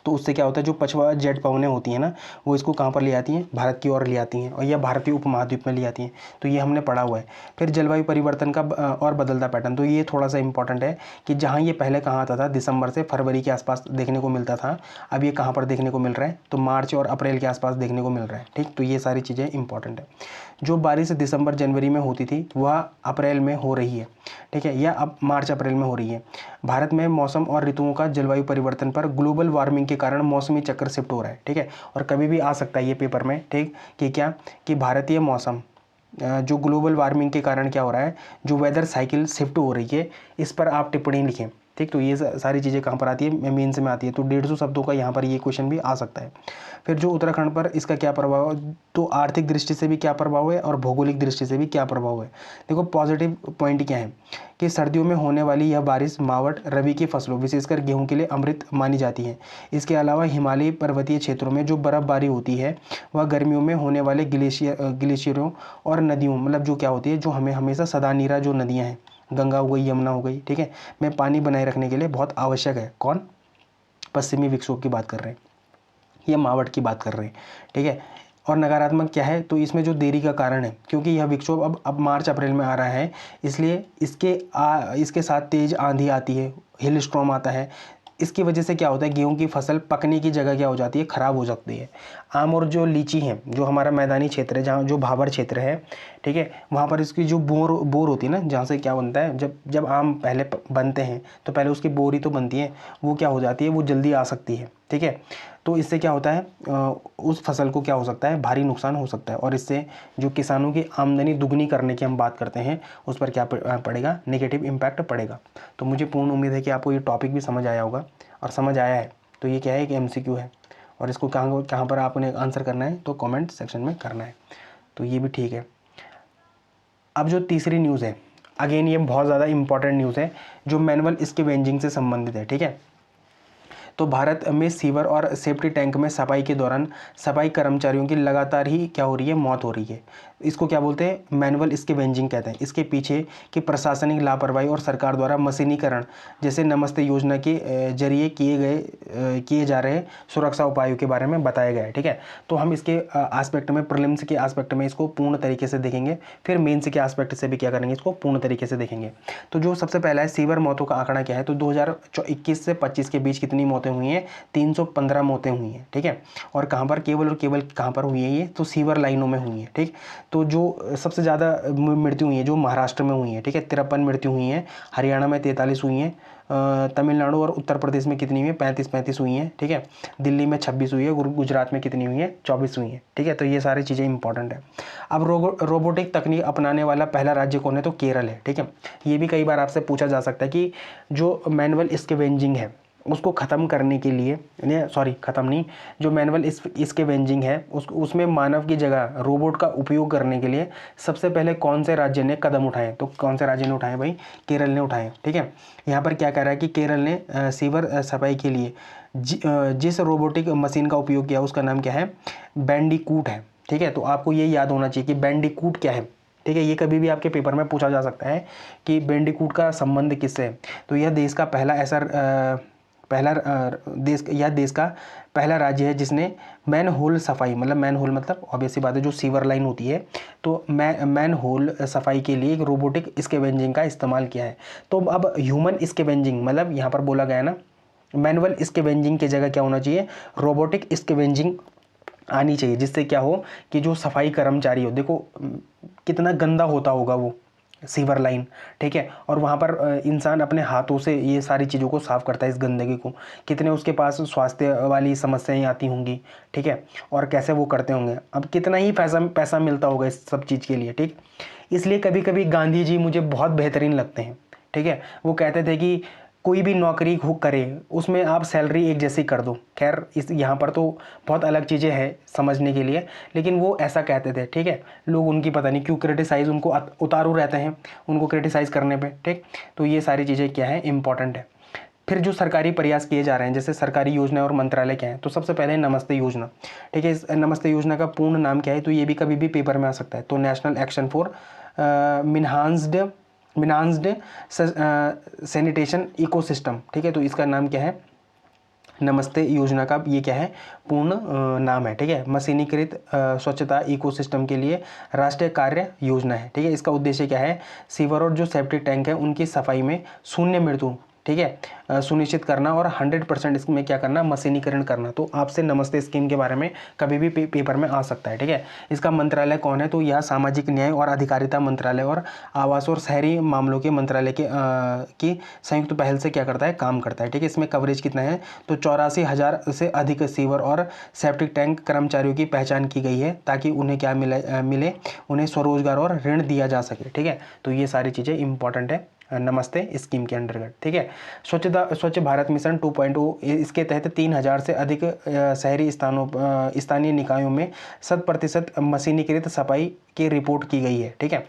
तो उससे क्या होता है, जो पछवा जेट पवनें होती हैं ना, वो इसको कहाँ पर ले आती हैं, भारत की ओर ले आती हैं, और यह भारतीय उपमहाद्वीप में ले आती हैं। तो ये हमने पढ़ा हुआ है। फिर जलवायु परिवर्तन का और बदलता पैटर्न। तो ये थोड़ा सा इंपॉर्टेंट है कि जहाँ ये पहले कहाँ आता था, दिसंबर से फरवरी के आसपास देखने को मिलता था, अब ये कहाँ पर देखने को मिल रहा है, तो मार्च और अप्रैल के आसपास देखने को मिल रहा है। ठीक, तो ये सारी चीज़ें इंपॉर्टेंट है। जो बारिश दिसंबर जनवरी में होती थी, वह अप्रैल में हो रही है। ठीक है, या अब मार्च अप्रैल में हो रही है। भारत में मौसम और ऋतुओं का जलवायु परिवर्तन पर ग्लोबल वार्मिंग के कारण मौसमी चक्र शिफ्ट हो रहा है। ठीक है, और कभी भी आ सकता है ये पेपर में। ठीक, कि क्या, कि भारतीय मौसम जो ग्लोबल वार्मिंग के कारण क्या हो रहा है, जो वेदर साइकिल शिफ्ट हो रही है, इस पर आप टिप्पणी लिखें। ठीक, तो ये सारी चीज़ें कहाँ पर आती है, मेंस में आती है। तो 150 शब्दों का यहाँ पर ये क्वेश्चन भी आ सकता है। फिर जो उत्तराखंड पर इसका क्या प्रभाव है, तो आर्थिक दृष्टि से भी क्या प्रभाव है, और भौगोलिक दृष्टि से भी क्या प्रभाव है। देखो पॉजिटिव पॉइंट क्या है कि सर्दियों में होने वाली यह बारिश मावट रबी की फसलों, विशेषकर गेहूं के लिए अमृत मानी जाती है। इसके अलावा हिमालयी पर्वतीय क्षेत्रों में जो बर्फबारी होती है, वह गर्मियों में होने वाले ग्लेशियरों और नदियों, मतलब जो क्या होती है, जो हमें हमेशा सदा नीरा जो नदियाँ हैं, गंगा हो गई, यमुना हो गई, ठीक है, में पानी बनाए रखने के लिए बहुत आवश्यक है। कौन, पश्चिमी विक्षोभ की बात कर रहे हैं, या मावट की बात कर रहे हैं। ठीक है, और नकारात्मक क्या है, तो इसमें जो देरी का कारण है, क्योंकि यह विक्षोभ अब मार्च अप्रैल में आ रहा है, इसलिए इसके साथ तेज आंधी आती है, हिल स्टॉर्म आता है। इसकी वजह से क्या होता है, गेहूं की फसल पकने की जगह क्या हो जाती है, ख़राब हो जाती है। आम और जो लीची है, जो हमारा मैदानी क्षेत्र है, जहाँ जो भाबर क्षेत्र है, ठीक है, वहाँ पर इसकी जो बोर होती है ना, जहाँ से क्या बनता है, जब आम पहले बनते हैं तो पहले उसकी बोर ही तो बनती है, वो क्या हो जाती है, वो जल्दी आ सकती है। ठीक है, तो इससे क्या होता है, उस फसल को क्या हो सकता है, भारी नुकसान हो सकता है, और इससे जो किसानों की आमदनी दुगनी करने की हम बात करते हैं, उस पर क्या पड़ेगा, नेगेटिव इम्पैक्ट पड़ेगा। तो मुझे पूर्ण उम्मीद है कि आपको ये टॉपिक भी समझ आया होगा, और समझ आया है तो ये क्या है, कि MCQ है, और इसको कहाँ पर आपने आंसर करना है, तो कमेंट सेक्शन में करना है। तो ये भी ठीक है। अब जो तीसरी न्यूज़ है, अगेन ये बहुत ज़्यादा इंपॉर्टेंट न्यूज़ है, जो मैनुअल स्कैवेंजिंग से संबंधित है। ठीक है, तो भारत में सीवर और सेफ्टी टैंक में सफाई के दौरान सफाई कर्मचारियों की लगातार ही क्या हो रही है, मौत हो रही है। इसको क्या बोलते हैं, मैनुअल स्कैवेंजिंग कहते हैं। इसके पीछे की प्रशासनिक लापरवाही और सरकार द्वारा मशीनीकरण जैसे नमस्ते योजना के जरिए किए जा रहे सुरक्षा उपायों के बारे में बताया गया है। ठीक है, तो हम इसके एस्पेक्ट में, प्रीलिम्स के एस्पेक्ट में इसको पूर्ण तरीके से देखेंगे, फिर मेंस के एस्पेक्ट से भी क्या करेंगे, इसको पूर्ण तरीके से देखेंगे। तो जो सबसे पहला है सीवर मौतों का आंकड़ा क्या है, तो 2021 से 25 के बीच कितनी मौतें हुई हैं, 315 मौतें हुई हैं। ठीक है, और कहाँ पर, केवल और केवल कहाँ पर हुई है ये, तो सीवर लाइनों में हुई है। ठीक, तो जो सबसे ज़्यादा मृत्यु हुई है जो महाराष्ट्र में हुई है, ठीक है, 53 मृत्यु हुई हैं, हरियाणा में 43 हुई हैं, तमिलनाडु और उत्तर प्रदेश में कितनी हुई है, 35 हुई हैं। ठीक है, दिल्ली में 26 हुई है, गुजरात में कितनी हुई है, 24 हुई है। ठीक है, तो ये सारी चीज़ें इंपॉर्टेंट है। अब रोबोटिक तकनीक अपनाने वाला पहला राज्य कौन है, तो केरल है। ठीक है, ये भी कई बार आपसे पूछा जा सकता है कि जो मैनुअल स्कैवेंजिंग है उसको ख़त्म करने के लिए, सॉरी ख़त्म नहीं, जो मैनुअल स्कैवेंजिंग है उसमें मानव की जगह रोबोट का उपयोग करने के लिए सबसे पहले कौन से राज्य ने कदम उठाए, तो कौन से राज्य ने उठाए भाई, केरल ने उठाए। ठीक है, यहाँ पर क्या कह रहा है कि केरल ने सीवर सफाई के लिए जिस रोबोटिक मशीन का उपयोग किया उसका नाम क्या है, बैंडिकूट है। ठीक है, तो आपको ये याद होना चाहिए कि बैंडिकूट क्या है। ठीक है, ये कभी भी आपके पेपर में पूछा जा सकता है कि बैंडिकूट का संबंध किससे है। तो यह देश का पहला ऐसा देश का पहला राज्य है जिसने मैन होल सफाई, मतलब मैन होल मतलब ऑब्वियसली बात है जो सीवर लाइन होती है, तो मैन होल सफाई के लिए एक रोबोटिक स्कैवेंजिंग का इस्तेमाल किया है। तो अब ह्यूमन स्कैवेंजिंग, मतलब यहाँ पर बोला गया ना मैनुअल स्कैवेंजिंग की जगह क्या होना चाहिए, रोबोटिक स्कैवेंजिंग आनी चाहिए, जिससे क्या हो कि जो सफाई कर्मचारी हो, देखो कितना गंदा होता होगा वो सीवर लाइन। ठीक है, और वहाँ पर इंसान अपने हाथों से ये सारी चीज़ों को साफ़ करता है, इस गंदगी को, कितने उसके पास स्वास्थ्य वाली समस्याएं आती होंगी। ठीक है, और कैसे वो करते होंगे, अब कितना ही पैसा मिलता होगा इस सब चीज़ के लिए। ठीक, इसलिए कभी कभी गांधी जी मुझे बहुत बेहतरीन लगते हैं। ठीक है, वो कहते थे कि कोई भी नौकरी करे उसमें आप सैलरी एक जैसी कर दो। खैर इस यहाँ पर तो बहुत अलग चीज़ें हैं समझने के लिए, लेकिन वो ऐसा कहते थे। ठीक है, लोग उनकी पता नहीं क्यों क्रिटिसाइज़, उनको उतारू रहते हैं उनको क्रिटिसाइज़ करने पे। ठीक, तो ये सारी चीज़ें क्या है, इंपॉर्टेंट है। फिर जो सरकारी प्रयास किए जा रहे हैं, जैसे सरकारी योजना और मंत्रालय क्या है, तो सबसे पहले नमस्ते योजना। ठीक है, इस नमस्ते योजना का पूर्ण नाम क्या है, तो ये भी कभी भी पेपर में आ सकता है। तो national action for enhanced sanitation ecosystem. ठीक है, तो इसका नाम क्या है, नमस्ते योजना का ये क्या है, पूर्ण नाम है। ठीक है, मशीनीकृत स्वच्छता इकोसिस्टम के लिए राष्ट्रीय कार्य योजना है। ठीक है, इसका उद्देश्य क्या है, सीवर और जो सेप्टिक टैंक है उनकी सफाई में शून्य मृत्यु, ठीक है, सुनिश्चित करना और 100% इसमें क्या करना, मशीनीकरण करना। तो आपसे नमस्ते स्कीम के बारे में कभी भी पेपर में आ सकता है। ठीक है, इसका मंत्रालय कौन है, तो यह सामाजिक न्याय और अधिकारिता मंत्रालय और आवास और शहरी मामलों के मंत्रालय की संयुक्त पहल से क्या करता है, काम करता है। ठीक है, इसमें कवरेज कितना है, तो 84,000 से अधिक सीवर और सेप्टिक टैंक कर्मचारियों की पहचान की गई है ताकि उन्हें क्या मिले, उन्हें स्वरोजगार और ऋण दिया जा सके। ठीक है, तो ये सारी चीज़ें इंपॉर्टेंट है नमस्ते स्कीम के अंतर्गत। ठीक है, स्वच्छ भारत मिशन 2.0, इसके तहत 3,000 से अधिक शहरी स्थानीय निकायों में 100% मशीनीकृत सफाई की रिपोर्ट की गई है। ठीक है,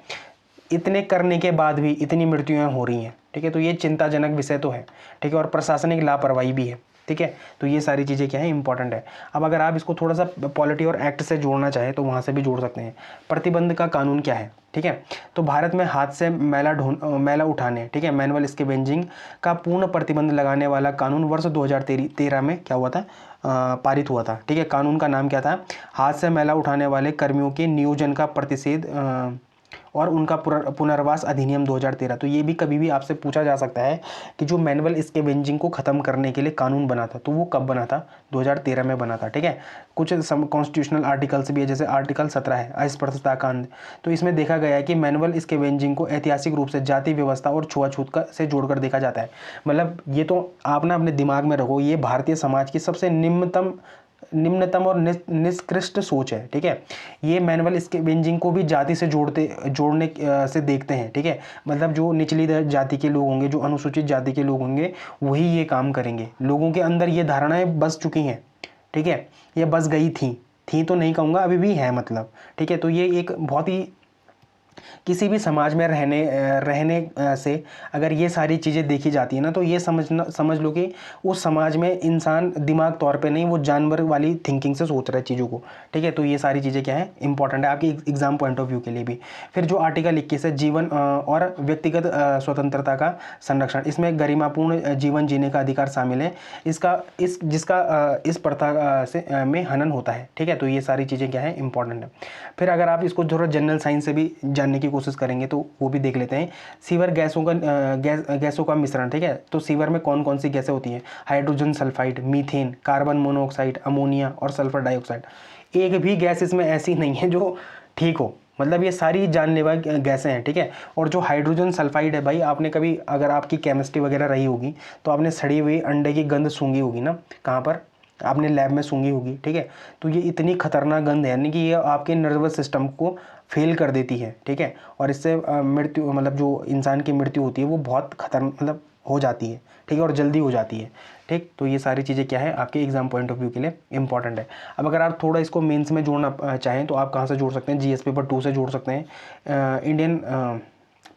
इतने करने के बाद भी इतनी मृत्युएं हो रही हैं। ठीक है, तो ये चिंताजनक विषय तो है। ठीक है, और प्रशासनिक लापरवाही भी है। ठीक है, तो ये सारी चीज़ें क्या है, इंपॉर्टेंट है। अब अगर आप इसको थोड़ा सा पॉलिटी और एक्ट से जोड़ना चाहें तो वहाँ से भी जोड़ सकते हैं। प्रतिबंध का कानून क्या है, ठीक है, तो भारत में हाथ से मैला उठाने, ठीक है, मैनुअल स्कैवेंजिंग का पूर्ण प्रतिबंध लगाने वाला कानून वर्ष 2013 में क्या हुआ था, पारित हुआ था। ठीक है, कानून का नाम क्या था, हाथ से मैला उठाने वाले कर्मियों के नियोजन का प्रतिषेध और उनका पुनर्वास अधिनियम 2013। तो ये भी कभी भी आपसे पूछा जा सकता है कि जो मैनुअल स्कैवेंजिंग को ख़त्म करने के लिए कानून बना था तो वो कब बना था, 2013 में बना था। ठीक है, कुछ कॉन्स्टिट्यूशनल आर्टिकल्स भी है, जैसे आर्टिकल 17 है अस्पृश्यता कांड। तो इसमें देखा गया है कि मैनुअल स्कैवेंजिंग को ऐतिहासिक रूप से जाति व्यवस्था और छुआछूत से जोड़कर देखा जाता है। मतलब ये तो आप ना अपने दिमाग में रखो, ये भारतीय समाज की सबसे निम्नतम और निष्कृष्ट सोच है। ठीक है, ये मैनुअल स्कैवेंजिंग को भी जाति से जोड़ने से देखते हैं। ठीक है, मतलब जो निचली जाति के लोग होंगे, जो अनुसूचित जाति के लोग होंगे, वही ये काम करेंगे। लोगों के अंदर ये धारणाएं बस चुकी हैं। ठीक है, ये बस गई थी तो नहीं कहूँगा, अभी भी है मतलब। ठीक है, तो ये एक बहुत ही किसी भी समाज में रहने से अगर ये सारी चीज़ें देखी जाती है ना, तो ये समझ लो कि उस समाज में इंसान दिमाग तौर पे नहीं, वो जानवर वाली थिंकिंग से सोच रहा है चीज़ों को। ठीक है, तो ये सारी चीज़ें क्या है, इंपॉर्टेंट है आपकी एग्जाम पॉइंट ऑफ व्यू के लिए भी। फिर जो आर्टिकल 21 है, जीवन और व्यक्तिगत स्वतंत्रता का संरक्षण, इसमें गरिमापूर्ण जीवन जीने का अधिकार शामिल है, इस प्रथा में हनन होता है। ठीक है, तो ये सारी चीज़ें क्या है, इंपॉर्टेंट है। फिर अगर आप इसको थोड़ा जनरल साइंस से भी जानने की कोशिश करेंगे तो वो भी देख लेते हैं। सीवर गैसों का मिश्रण। ठीक है, तो सीवर में कौन कौन सी गैसें होती हैं, hydrogen sulphide, methane, carbon monoxide, ammonia और सल्फर डाइऑक्साइड। एक भी गैस इसमें ऐसी नहीं है जो ठीक हो, मतलब ये सारी जानलेवा गैसें हैं। ठीक है, और जो हाइड्रोजन सल्फाइड है भाई, आपने कभी, अगर आपकी केमिस्ट्री वगैरह रही होगी तो आपने सड़ी हुई अंडे की गंध सूंघी होगी ना, कहाँ पर, आपने लैब में सूंघी होगी। ठीक है, तो ये इतनी खतरनाक गंध है, यानी कि ये आपके नर्वस सिस्टम को फेल कर देती है। ठीक है, और इससे मृत्यु, मतलब जो इंसान की मृत्यु होती है वो बहुत मतलब हो जाती है। ठीक है, और जल्दी हो जाती है। ठीक, तो ये सारी चीज़ें क्या है, आपके एग्जाम पॉइंट ऑफ व्यू के लिए इंपॉर्टेंट है। अब अगर आप थोड़ा इसको मेंस में जोड़ना चाहें तो आप कहाँ से जोड़ सकते हैं, जीएस पेपर 2 से जोड़ सकते हैं, इंडियन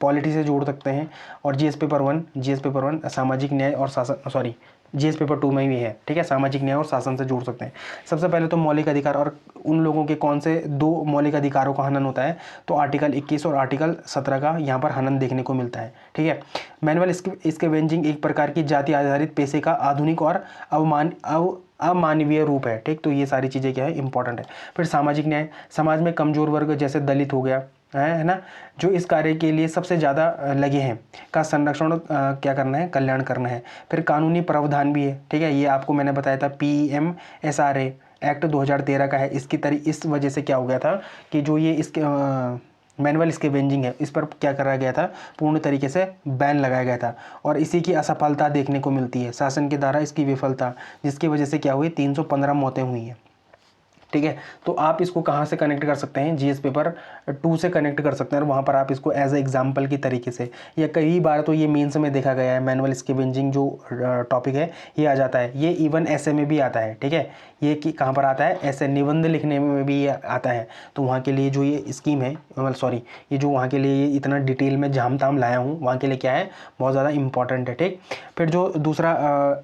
पॉलिटी से जोड़ सकते हैं, और जीएस पेपर 1 सामाजिक न्याय और शासन, सॉरी जीएस पेपर 2 में भी है। ठीक है, सामाजिक न्याय और शासन से जोड़ सकते हैं। सबसे पहले तो मौलिक अधिकार, और उन लोगों के कौन से 2 मौलिक अधिकारों का हनन होता है, तो आर्टिकल 21 और आर्टिकल 17 का यहाँ पर हनन देखने को मिलता है। ठीक है, मैनुअल स्कैवेंजिंग एक प्रकार की जाति आधारित पेशे का आधुनिक और अमानवीय रूप है। ठीक, तो ये सारी चीज़ें क्या है, इंपॉर्टेंट है। फिर सामाजिक न्याय, समाज में कमजोर वर्ग जैसे दलित हो गया है ना, जो इस कार्य के लिए सबसे ज़्यादा लगे हैं, का संरक्षण क्या करना है, कल्याण करना है। फिर कानूनी प्रावधान भी है। ठीक है, ये आपको मैंने बताया था, PMSRA एक्ट 2013 का है। इस वजह से क्या हो गया था कि जो ये इसके मैनुअल स्कैवेंजिंग है, इस पर क्या करा गया था, पूर्ण तरीके से बैन लगाया गया था, और इसी की असफलता देखने को मिलती है, शासन के द्वारा इसकी विफलता, जिसकी वजह से क्या हुई, 315 मौतें हुई हैं। ठीक है, तो आप इसको कहाँ से कनेक्ट कर सकते हैं, जीएस पेपर 2 से कनेक्ट कर सकते हैं, और वहाँ पर आप इसको एज ए एग्जाम्पल की तरीके से, या कई बार तो ये मेंस में देखा गया है, मैनुअल स्कैवेंजिंग जो टॉपिक है ये आ जाता है, ये इवन ऐसे में भी आता है। ठीक है, ये कि कहाँ पर आता है, ऐसे निबंध लिखने में भी ये आता है। तो वहाँ के लिए जो ये स्कीम है, सॉरी, ये जो वहाँ के लिए ये इतना डिटेल में झाम ताम लाया हूँ, वहाँ के लिए क्या है, बहुत ज़्यादा इंपॉर्टेंट है। ठीक, फिर जो दूसरा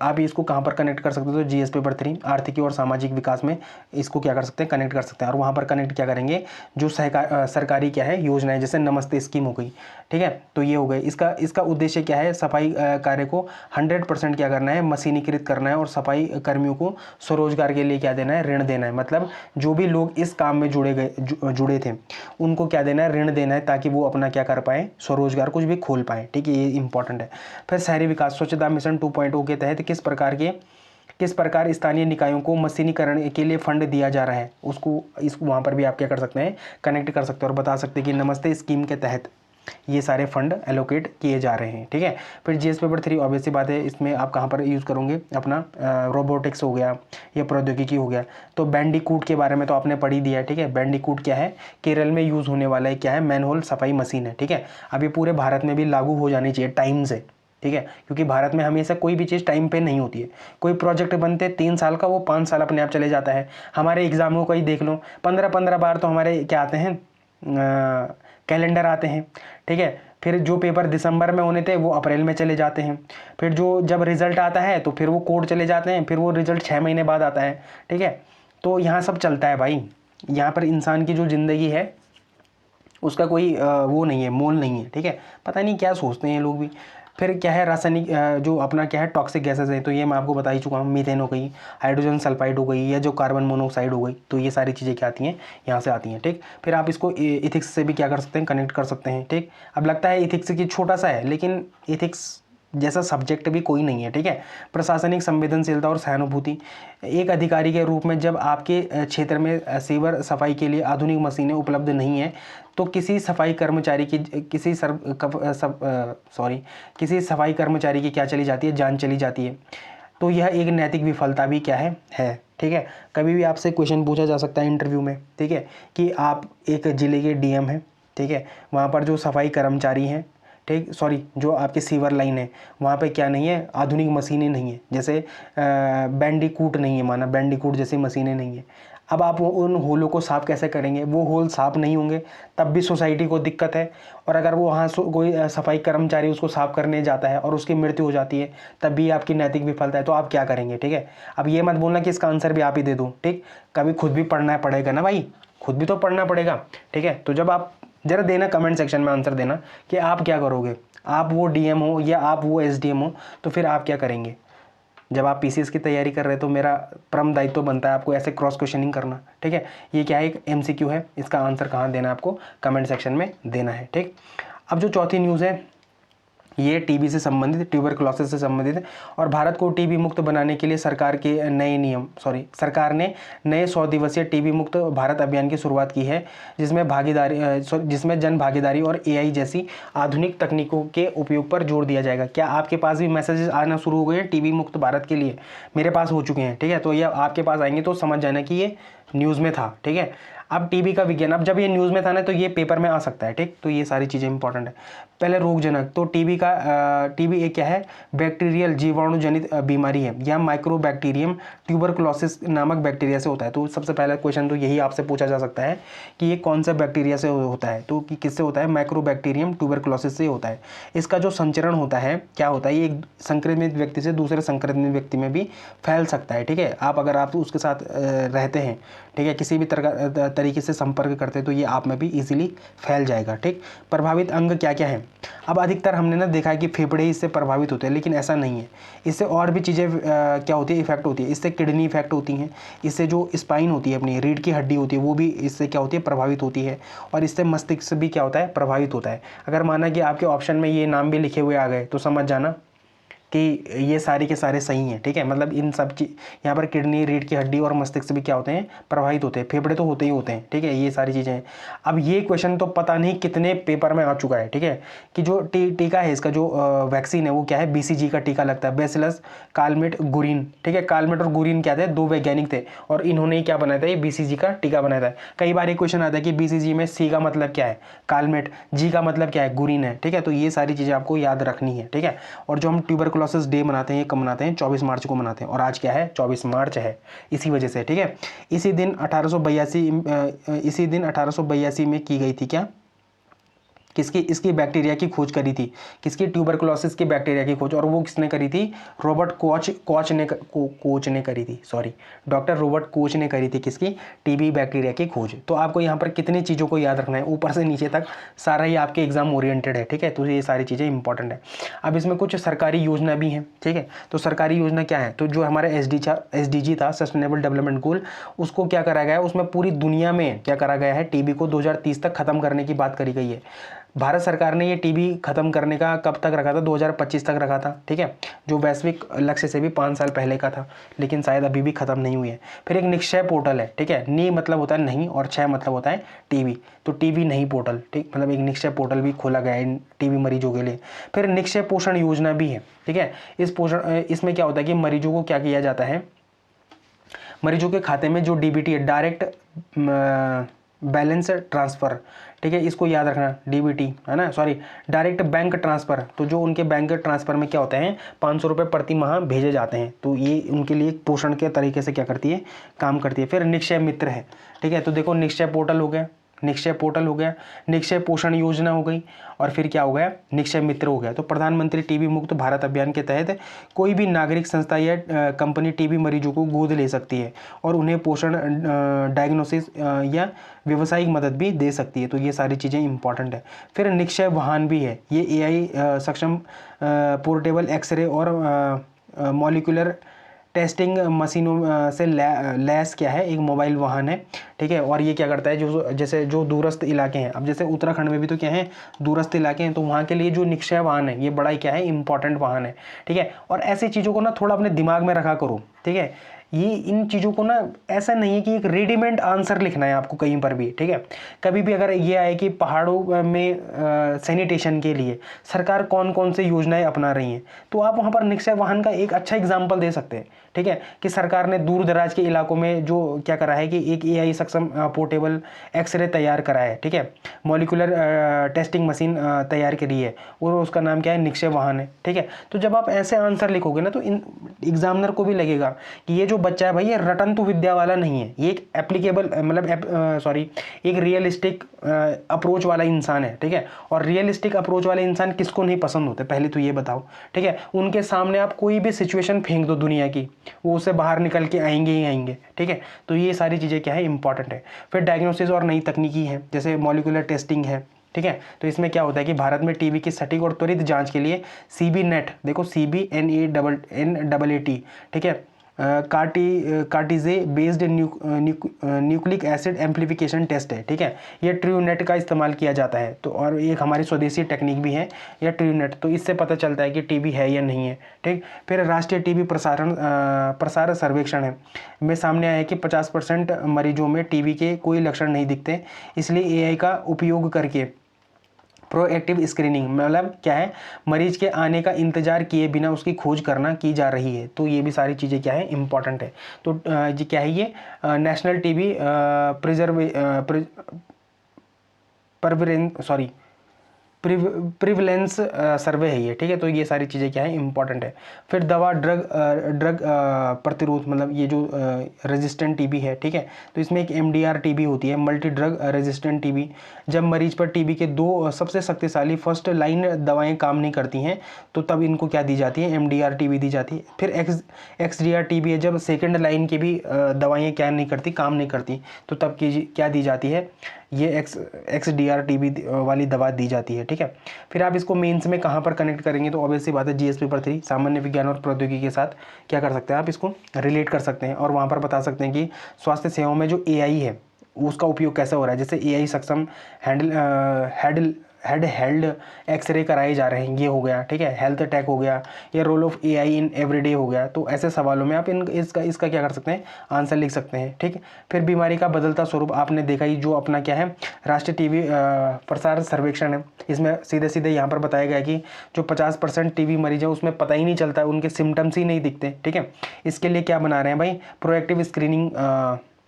आप इसको कहाँ पर कनेक्ट कर सकते हो, तो जीएस पेपर 3 आर्थिक और सामाजिक विकास में इसको क्या कर सकते हैं, कनेक्ट कर सकते हैं, और वहाँ पर कनेक्ट क्या करेंगे, जो सरकारी क्या है योजनाएं, जैसे नमस्ते स्कीम हो गई। ठीक है, तो ये हो गई, इसका उद्देश्य क्या है, सफाई कार्य को 100% क्या करना है, मशीनीकृत करना है, और सफाई कर्मियों को स्वरोजगार के लिए क्या देना है, ऋण देना है। मतलब जो भी लोग इस काम में जुड़े थे उनको क्या देना है, ऋण देना है, ताकि वो अपना क्या कर पाए, स्वरोजगार कुछ भी खोल पाए। ठीक है, ये इंपॉर्टेंट है। फिर शहरी विकास, स्वच्छता मिशन 2.0 के तहत किस प्रकार स्थानीय निकायों को मशीनीकरण के लिए फंड दिया जा रहा है, इसको वहाँ पर भी आप क्या कर सकते हैं, कनेक्ट कर सकते हैं, और बता सकते हैं कि नमस्ते स्कीम के तहत ये सारे फंड एलोकेट किए जा रहे हैं। ठीक है, फिर जीएस पेपर 3 ऑब्वियस सी बात है, इसमें आप कहाँ पर यूज़ करोगे, अपना रोबोटिक्स हो गया या प्रौद्योगिकी हो गया। तो बैंडिकूट के बारे में तो आपने पढ़ ही दिया है। ठीक है, बैंडिकूट क्या है, केरल में यूज़ होने वाला है, क्या है, मैनहोल सफाई मशीन है। ठीक है, अब ये पूरे भारत में भी लागू हो जानी चाहिए टाइम से। ठीक है, क्योंकि भारत में हमेशा कोई भी चीज़ टाइम पे नहीं होती है। कोई प्रोजेक्ट बनते 3 साल का, वो 5 साल अपने आप चले जाता है। हमारे एग्जामों को ही देख लो, 15 बार तो हमारे क्या आते हैं, कैलेंडर आते हैं। ठीक है, फिर जो पेपर दिसंबर में होने थे वो अप्रैल में चले जाते हैं। फिर जब रिजल्ट आता है तो फिर वो कोड चले जाते हैं, फिर वो रिजल्ट 6 महीने बाद आता है। ठीक है, तो यहाँ सब चलता है भाई। यहाँ पर इंसान की जो ज़िंदगी है उसका कोई वो नहीं है, मोल नहीं है। ठीक है, पता नहीं क्या सोचते हैं ये लोग भी। फिर क्या है, रासायनिक जो अपना क्या है, टॉक्सिक गैसेस है, तो ये मैं आपको बता ही चुका हूँ, मीथेन हो गई, हाइड्रोजन सल्फाइड हो गई, या जो कार्बन मोनोऑक्साइड हो गई। तो ये सारी चीज़ें क्या आती हैं, यहाँ से आती हैं। ठीक, फिर आप इसको इथिक्स से भी क्या कर सकते हैं, कनेक्ट कर सकते हैं। ठीक, अब लगता है इथिक्स की छोटा सा है, लेकिन इथिक्स जैसा सब्जेक्ट भी कोई नहीं है। ठीक है, प्रशासनिक संवेदनशीलता और सहानुभूति, एक अधिकारी के रूप में जब आपके क्षेत्र में सीवर सफाई के लिए आधुनिक मशीनें उपलब्ध नहीं है, तो किसी सफाई कर्मचारी की किसी सफाई कर्मचारी की क्या चली जाती है, जान चली जाती है। तो यह एक नैतिक विफलता भी क्या है। ठीक है, कभी भी आपसे क्वेश्चन पूछा जा सकता है इंटरव्यू में। ठीक है, कि आप एक ज़िले के डीएम हैं। ठीक है, वहाँ पर जो सफाई कर्मचारी हैं, ठीक, सॉरी, जो आपके सीवर लाइन है वहाँ पे क्या नहीं है, आधुनिक मशीनें नहीं है, जैसे बैंडिकूट नहीं है, माना बैंडिकूट जैसी मशीनें नहीं है। अब आप उन होलों को साफ़ कैसे करेंगे? वो होल साफ़ नहीं होंगे तब भी सोसाइटी को दिक्कत है, और अगर वो वहाँ कोई सफाई कर्मचारी उसको साफ़ करने जाता है और उसकी मृत्यु हो जाती है तब भी आपकी नैतिक विफलता है, तो आप क्या करेंगे? ठीक है, अब ये मत बोलना कि इसका आंसर भी आप ही दे दूँ, ठीक, कभी खुद भी पढ़ना पड़ेगा ना भाई, खुद भी तो पढ़ना पड़ेगा। ठीक है, तो जब आप ज़रा देना कमेंट सेक्शन में आंसर देना कि आप क्या करोगे, आप वो डीएम हो या आप वो एसडीएम हो, तो फिर आप क्या करेंगे? जब आप पीसीएस की तैयारी कर रहे हैं तो मेरा परम दायित्व तो बनता है आपको ऐसे क्रॉस क्वेश्चनिंग करना। ठीक है, ये क्या है, एक एमसीक्यू है, इसका आंसर कहाँ देना है आपको, कमेंट सेक्शन में देना है। ठीक, अब जो चौथी न्यूज़ है ये टीबी से संबंधित, ट्यूबरकुलोसिस से संबंधित है, और भारत को टीबी मुक्त बनाने के लिए सरकार सरकार ने नए 100 दिवसीय टीबी मुक्त भारत अभियान की शुरुआत की है, जिसमें जन भागीदारी और एआई जैसी आधुनिक तकनीकों के उपयोग पर जोर दिया जाएगा। क्या आपके पास भी मैसेजेस आना शुरू हो गए हैं टीबी मुक्त भारत के लिए? मेरे पास हो चुके हैं। ठीक है, तो ये आपके पास आएंगे तो समझ जाना कि ये न्यूज़ में था। ठीक है, अब टीबी का विज्ञान, अब जब ये न्यूज़ में था ना तो ये पेपर में आ सकता है। ठीक, तो ये सारी चीज़ें इंपॉर्टेंट है। पहले रोगजनक, तो टीबी एक क्या है, बैक्टीरियल जीवाणु जनित बीमारी है, यह माइक्रोबैक्टीरियम ट्यूबरकुलोसिस नामक बैक्टीरिया से होता है। तो सबसे पहला क्वेश्चन तो यही आपसे पूछा जा सकता है कि ये कौन सा बैक्टीरिया से होता है, तो कि किससे होता है, माइक्रोबैक्टीरियम ट्यूबरकुलोसिस से होता है। इसका जो संचरण होता है, क्या होता है, ये एक संक्रमित व्यक्ति से दूसरे संक्रमित व्यक्ति में भी फैल सकता है। ठीक है, अगर आप उसके साथ रहते हैं, ठीक है, किसी भी तरीके से संपर्क करते हैं तो ये आप में भी इजीली फैल जाएगा। ठीक, प्रभावित अंग क्या क्या है? अब अधिकतर हमने ना देखा है कि फेफड़े इससे प्रभावित होते हैं, लेकिन ऐसा नहीं है। इससे और भी चीज़ें क्या होती है, इफेक्ट होती है। इससे किडनी इफेक्ट होती हैं, इससे जो स्पाइन होती है, अपनी रीढ़ की हड्डी होती है, वो भी इससे क्या होती है, प्रभावित होती है, और इससे मस्तिष्क भी क्या होता है, प्रभावित होता है। अगर माना कि आपके ऑप्शन में ये नाम भी लिखे हुए आ गए तो समझ जाना कि ये सारे के सारे सही हैं। ठीक है, मतलब इन सब चीज़, यहाँ पर किडनी, रीढ़ की हड्डी और मस्तिष्क भी क्या होते हैं, प्रभावित होते हैं। फेफड़े तो होते ही होते हैं। ठीक है, ये सारी चीज़ें हैं। अब ये क्वेश्चन तो पता नहीं कितने पेपर में आ चुका है। ठीक है, कि जो टीका है, इसका जो वैक्सीन है वो क्या है, बीसीजी का टीका लगता है, बैसिलस कालमेट गुरिन। ठीक है, कालमेट और गुरिन क्या थे, दो वैज्ञानिक थे, और इन्होंने ही क्या बनाया था, ये बीसीजी का टीका बनाया था। कई बार ये क्वेश्चन आता है कि बीसीजी में सी का मतलब क्या है, कालमेट, जी का मतलब क्या है, गुरिन है। ठीक है, तो ये सारी चीज़ें आपको याद रखनी है। ठीक है, और जो हम ट्यूबरकुलोसिस डे मनाते हैं, ये कब मनाते हैं, 24 मार्च को मनाते हैं, और आज क्या है, 24 मार्च है, इसी वजह से। ठीक है, इसी दिन 1882 में की गई थी क्या, इसकी बैक्टीरिया की खोज करी थी, किसकी, ट्यूबरकुलोसिस की बैक्टीरिया की खोज, और वो किसने करी थी, रॉबर्ट कोच ने करी थी, सॉरी, डॉक्टर रॉबर्ट कोच ने करी थी, किसकी, टीबी बैक्टीरिया की खोज। तो आपको यहाँ पर कितनी चीज़ों को याद रखना है, ऊपर से नीचे तक सारा ही आपके एग्जाम ओरिएंटेड है। ठीक है, तो ये सारी चीज़ें इंपॉर्टेंट है। अब इसमें कुछ सरकारी योजना भी हैं। ठीक है, तो सरकारी योजना क्या है, तो जो हमारा SDG था, सस्टेनेबल डेवलपमेंट गोल, उसको क्या करा गया है, उसमें पूरी दुनिया में क्या करा गया है, टीबी को 2030 तक खत्म करने की बात करी गई है। भारत सरकार ने ये टीबी खत्म करने का कब तक रखा था, 2025 तक रखा था। ठीक है, जो वैश्विक लक्ष्य से भी 5 साल पहले का था, लेकिन शायद अभी भी खत्म नहीं हुई है। फिर एक निक्षय पोर्टल है। ठीक है, नी मतलब होता है नहीं, और क्षय मतलब होता है टीबी, तो टीबी नहीं पोर्टल। ठीक, मतलब एक निक्षय पोर्टल भी खोला गया है टीबी मरीजों के लिए। फिर निक्षय पोषण योजना भी है। ठीक है, इसमें क्या होता है कि मरीजों को क्या किया जाता है, मरीजों के खाते में जो डीबीटी है, डायरेक्ट बैलेंस ट्रांसफ़र, ठीक है, इसको याद रखना, डीबीटी है ना, सॉरी, डायरेक्ट बैंक ट्रांसफ़र। तो जो उनके बैंक ट्रांसफ़र में क्या होते हैं, 500 रुपये प्रति माह भेजे जाते हैं, तो ये उनके लिए पोषण के तरीके से क्या करती है, काम करती है। फिर निक्षय मित्र है। ठीक है, तो देखो, निक्षय पोर्टल हो गया, निक्षय पोषण योजना हो गई, और फिर क्या हो गया, निक्षय मित्र हो गया। तो प्रधानमंत्री टीबी मुक्त भारत अभियान के तहत कोई भी नागरिक संस्था या कंपनी टीबी मरीजों को गोद ले सकती है और उन्हें पोषण, डायग्नोसिस या व्यवसायिक मदद भी दे सकती है। तो ये सारी चीज़ें इंपॉर्टेंट है। फिर निक्षय वाहन भी है, ये AI सक्षम पोर्टेबल एक्सरे और मॉलिक्यूलर टेस्टिंग मशीनों से लैस क्या है, एक मोबाइल वाहन है। ठीक है, और ये क्या करता है, जो दूरस्थ इलाके हैं, अब जैसे उत्तराखंड में भी तो क्या है, दूरस्थ इलाके हैं, तो वहाँ के लिए जो निक्षय वाहन है, ये बड़ा ही क्या है, इंपॉर्टेंट वाहन है। ठीक है, और ऐसी चीज़ों को ना थोड़ा अपने दिमाग में रखा करो। ठीक है, ये इन चीज़ों को ना, ऐसा नहीं है कि एक रेडीमेड आंसर लिखना है आपको कहीं पर भी। ठीक है, कभी भी अगर ये आए कि पहाड़ों में सैनिटेशन के लिए सरकार कौन कौन से योजनाएं अपना रही हैं, तो आप वहाँ पर निक्षय वाहन का एक अच्छा एग्जाम्पल दे सकते हैं। ठीक है, कि सरकार ने दूर दराज के इलाकों में जो क्या करा है कि एक AI सक्षम पोर्टेबल एक्सरे तैयार करा है। ठीक है, मॉलिक्यूलर टेस्टिंग मशीन तैयार करी है, और उसका नाम क्या है, निक्षय वाहन है। ठीक है, तो जब आप ऐसे आंसर लिखोगे ना, तो इन एग्जामिनर को भी लगेगा कि ये जो बच्चा है भाई ये रटन तो विद्या वाला नहीं है, ये एक एप्लीकेबल मतलब एक रियलिस्टिक अप्रोच वाला इंसान है, ठीक है। और रियलिस्टिक अप्रोच वाले इंसान किसको नहीं पसंद होते, पहले तो ये बताओ, ठीक है। उनके सामने आप कोई भी सिचुएशन फेंक दो दुनिया की, वो उससे बाहर निकल के आएंगे ही आएंगे, ठीक है। तो ये सारी चीज़ें क्या है, इंपॉर्टेंट है। फिर डायग्नोसिस और नई तकनीकी है, जैसे मॉलिक्यूलर टेस्टिंग है, ठीक है। तो इसमें क्या होता है कि भारत में टीबी की सटीक और त्वरित जांच के लिए सीबी नेट, देखो CBNAT, ठीक है, cartridge based nucleic acid amplification test है, ठीक है। ये ट्रूनेट का इस्तेमाल किया जाता है। तो और एक हमारी स्वदेशी टेक्निक भी है यह ट्रूनेट, तो इससे पता चलता है कि टीबी है या नहीं है, ठीक। फिर राष्ट्रीय टीबी प्रसार सर्वेक्षण है में सामने आया है कि 50% मरीजों में टीबी के कोई लक्षण नहीं दिखते, इसलिए AI का उपयोग करके प्रोएक्टिव स्क्रीनिंग, मतलब क्या है, मरीज के आने का इंतजार किए बिना उसकी खोज करना की जा रही है। तो ये भी सारी चीज़ें क्या है, इंपॉर्टेंट है। तो ये क्या है, ये नेशनल टीबी प्रिवलेंस सर्वे है ये, ठीक है। तो ये सारी चीज़ें क्या है, इंपॉर्टेंट है। फिर दवा ड्रग प्रतिरोध, मतलब ये जो रेजिस्टेंट टीबी है, ठीक है। तो इसमें एक MDR टीबी होती है, मल्टी ड्रग रेजिस्टेंट टीबी। जब मरीज पर टीबी के 2 सबसे शक्तिशाली फर्स्ट लाइन दवाएं काम नहीं करती हैं तो तब इनको क्या दी जाती है, MDR टीबी दी जाती है। फिर XDR टीबी है, जब सेकेंड लाइन की भी दवाएँ क्या नहीं करती, काम नहीं करती, तो तब क्या दी जाती है, ये XDR टीबी वाली दवा दी जाती है, ठीक है। फिर आप इसको मेंस में कहाँ पर कनेक्ट करेंगे, तो ऑब्वियस सी बात है GS पेपर 3 सामान्य विज्ञान और प्रौद्योगिकी के साथ क्या कर सकते हैं, आप इसको रिलेट कर सकते हैं और वहाँ पर बता सकते हैं कि स्वास्थ्य सेवाओं में जो AI है उसका उपयोग कैसे हो रहा है। जैसे AI सक्षम हेड हेल्ड एक्सरे कराए जा रहे हैं, ये हो गया, ठीक है। हेल्थ टेक हो गया, या role of AI in everyday हो गया। तो ऐसे सवालों में आप इसका क्या कर सकते हैं, आंसर लिख सकते हैं, ठीक। फिर बीमारी का बदलता स्वरूप आपने देखा ही, जो अपना क्या है राष्ट्रीय टीबी प्रसार सर्वेक्षण है, इसमें सीधे सीधे यहाँ पर बताया गया कि जो 50% टीबी मरीज हैं उसमें पता ही नहीं चलता, उनके सिम्टम्स ही नहीं दिखते, ठीक है। इसके लिए क्या बना रहे हैं भाई, प्रोएक्टिव स्क्रीनिंग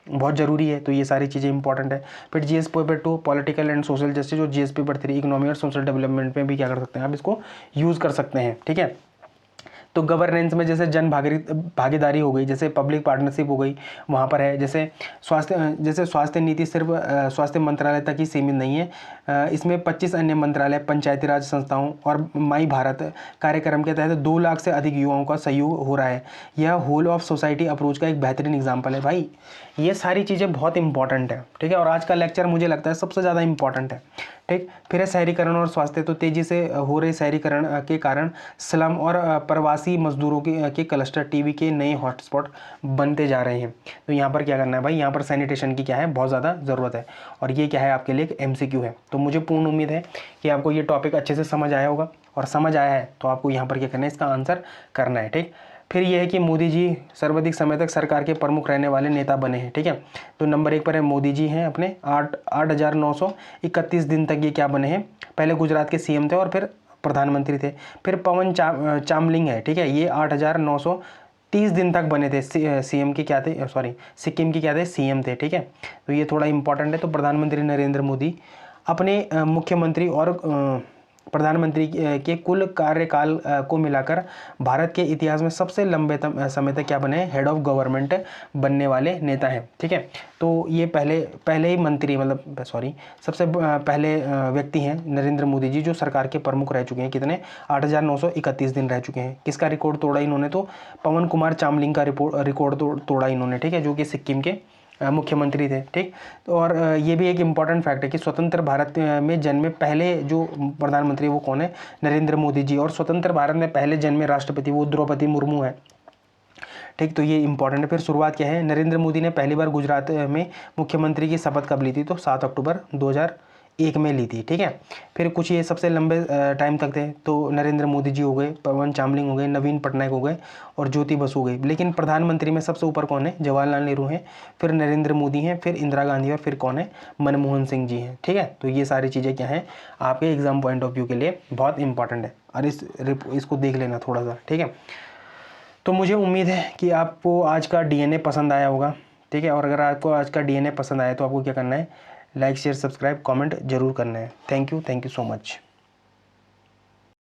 बहुत ज़रूरी है। तो ये सारी चीज़ें इंपॉर्टेंट है। फिर GS paper 2 political and social justice, और GS पेपर 3 इकोनॉमी और सोशल डेवलपमेंट में भी क्या कर सकते हैं, आप इसको यूज़ कर सकते हैं, ठीक है। तो गवर्नेंस में जैसे भागीदारी हो गई, जैसे पब्लिक पार्टनरशिप हो गई, वहाँ पर है। जैसे स्वास्थ्य नीति सिर्फ स्वास्थ्य मंत्रालय तक ही सीमित नहीं है, इसमें 25 अन्य मंत्रालय, पंचायती राज संस्थाओं और माई भारत कार्यक्रम के तहत 2 लाख से अधिक युवाओं का सहयोग हो रहा है। यह होल ऑफ सोसाइटी अप्रोच का एक बेहतरीन एग्जाम्पल है। भाई ये सारी चीज़ें बहुत इंपॉर्टेंट है, ठीक है। और आज का लेक्चर मुझे लगता है सबसे ज़्यादा इंपॉर्टेंट है, ठीक। फिर है शहरीकरण और स्वास्थ्य। तो तेज़ी से हो रहे शहरीकरण के कारण स्लम और प्रवासी मजदूरों के क्लस्टर टीबी के नए हॉटस्पॉट बनते जा रहे हैं। तो यहाँ पर क्या करना है भाई, यहाँ पर सैनिटेशन की क्या है, बहुत ज़्यादा ज़रूरत है। और ये क्या है, आपके लिए एक MCQ है। तो मुझे पूर्ण उम्मीद है कि आपको ये टॉपिक अच्छे से समझ आया होगा, और समझ आया है तो आपको यहाँ पर क्या करना है, इसका आंसर करना है, ठीक। फिर यह है कि मोदी जी सर्वाधिक समय तक सरकार के प्रमुख रहने वाले नेता बने हैं, ठीक है। तो नंबर 1 पर है मोदी जी हैं, अपने 8,931 दिन तक ये क्या बने हैं, पहले गुजरात के CM थे और फिर प्रधानमंत्री थे। फिर पवन चामलिंग है, ठीक है, ये 8,930 दिन तक बने थे, CM के क्या थे, सिक्किम के क्या थे, CM थे, ठीक है। तो ये थोड़ा इंपॉर्टेंट है। तो प्रधानमंत्री नरेंद्र मोदी अपने मुख्यमंत्री और प्रधानमंत्री के कुल कार्यकाल को मिलाकर भारत के इतिहास में सबसे लंबे समय तक क्या बने, हेड ऑफ गवर्नमेंट बनने वाले नेता हैं, ठीक है। तो ये पहले ही मंत्री, सबसे पहले व्यक्ति हैं नरेंद्र मोदी जी जो सरकार के प्रमुख रह चुके हैं। कितने, 8,931 दिन रह चुके हैं। किसका रिकॉर्ड तोड़ा इन्होंने, तो पवन कुमार चामलिंग का रिकॉर्ड तोड़ा इन्होंने, ठीक है, जो कि सिक्किम के मुख्यमंत्री थे, ठीक। तो और ये भी एक इम्पॉर्टेंट फैक्ट है कि स्वतंत्र भारत में जन्मे पहले जो प्रधानमंत्री वो कौन है, नरेंद्र मोदी जी। और स्वतंत्र भारत में पहले जन्मे राष्ट्रपति वो द्रौपदी मुर्मू है, ठीक। तो ये इंपॉर्टेंट है। फिर शुरुआत क्या है, नरेंद्र मोदी ने पहली बार गुजरात में मुख्यमंत्री की शपथ कब ली थी, तो 7 अक्टूबर 2001 में ली थी, ठीक है। फिर कुछ ये सबसे लंबे टाइम तक थे, तो नरेंद्र मोदी जी हो गए, पवन चामलिंग हो गए, नवीन पटनायक हो गए और ज्योति बसु हो गई। लेकिन प्रधानमंत्री में सबसे ऊपर कौन है, जवाहरलाल नेहरू हैं, फिर नरेंद्र मोदी हैं, फिर इंदिरा गांधी और फिर कौन है, मनमोहन सिंह जी हैं, ठीक है। तो ये सारी चीज़ें क्या हैं, आपके एग्जाम पॉइंट ऑफ व्यू के लिए बहुत इंपॉर्टेंट है, और इसको देख लेना थोड़ा सा, ठीक है। तो मुझे उम्मीद है कि आपको आज का DNA पसंद आया होगा, ठीक है। और अगर आपको आज का DNA पसंद आया तो आपको क्या करना है, लाइक शेयर सब्सक्राइब कमेंट जरूर करना है। Thank you so much.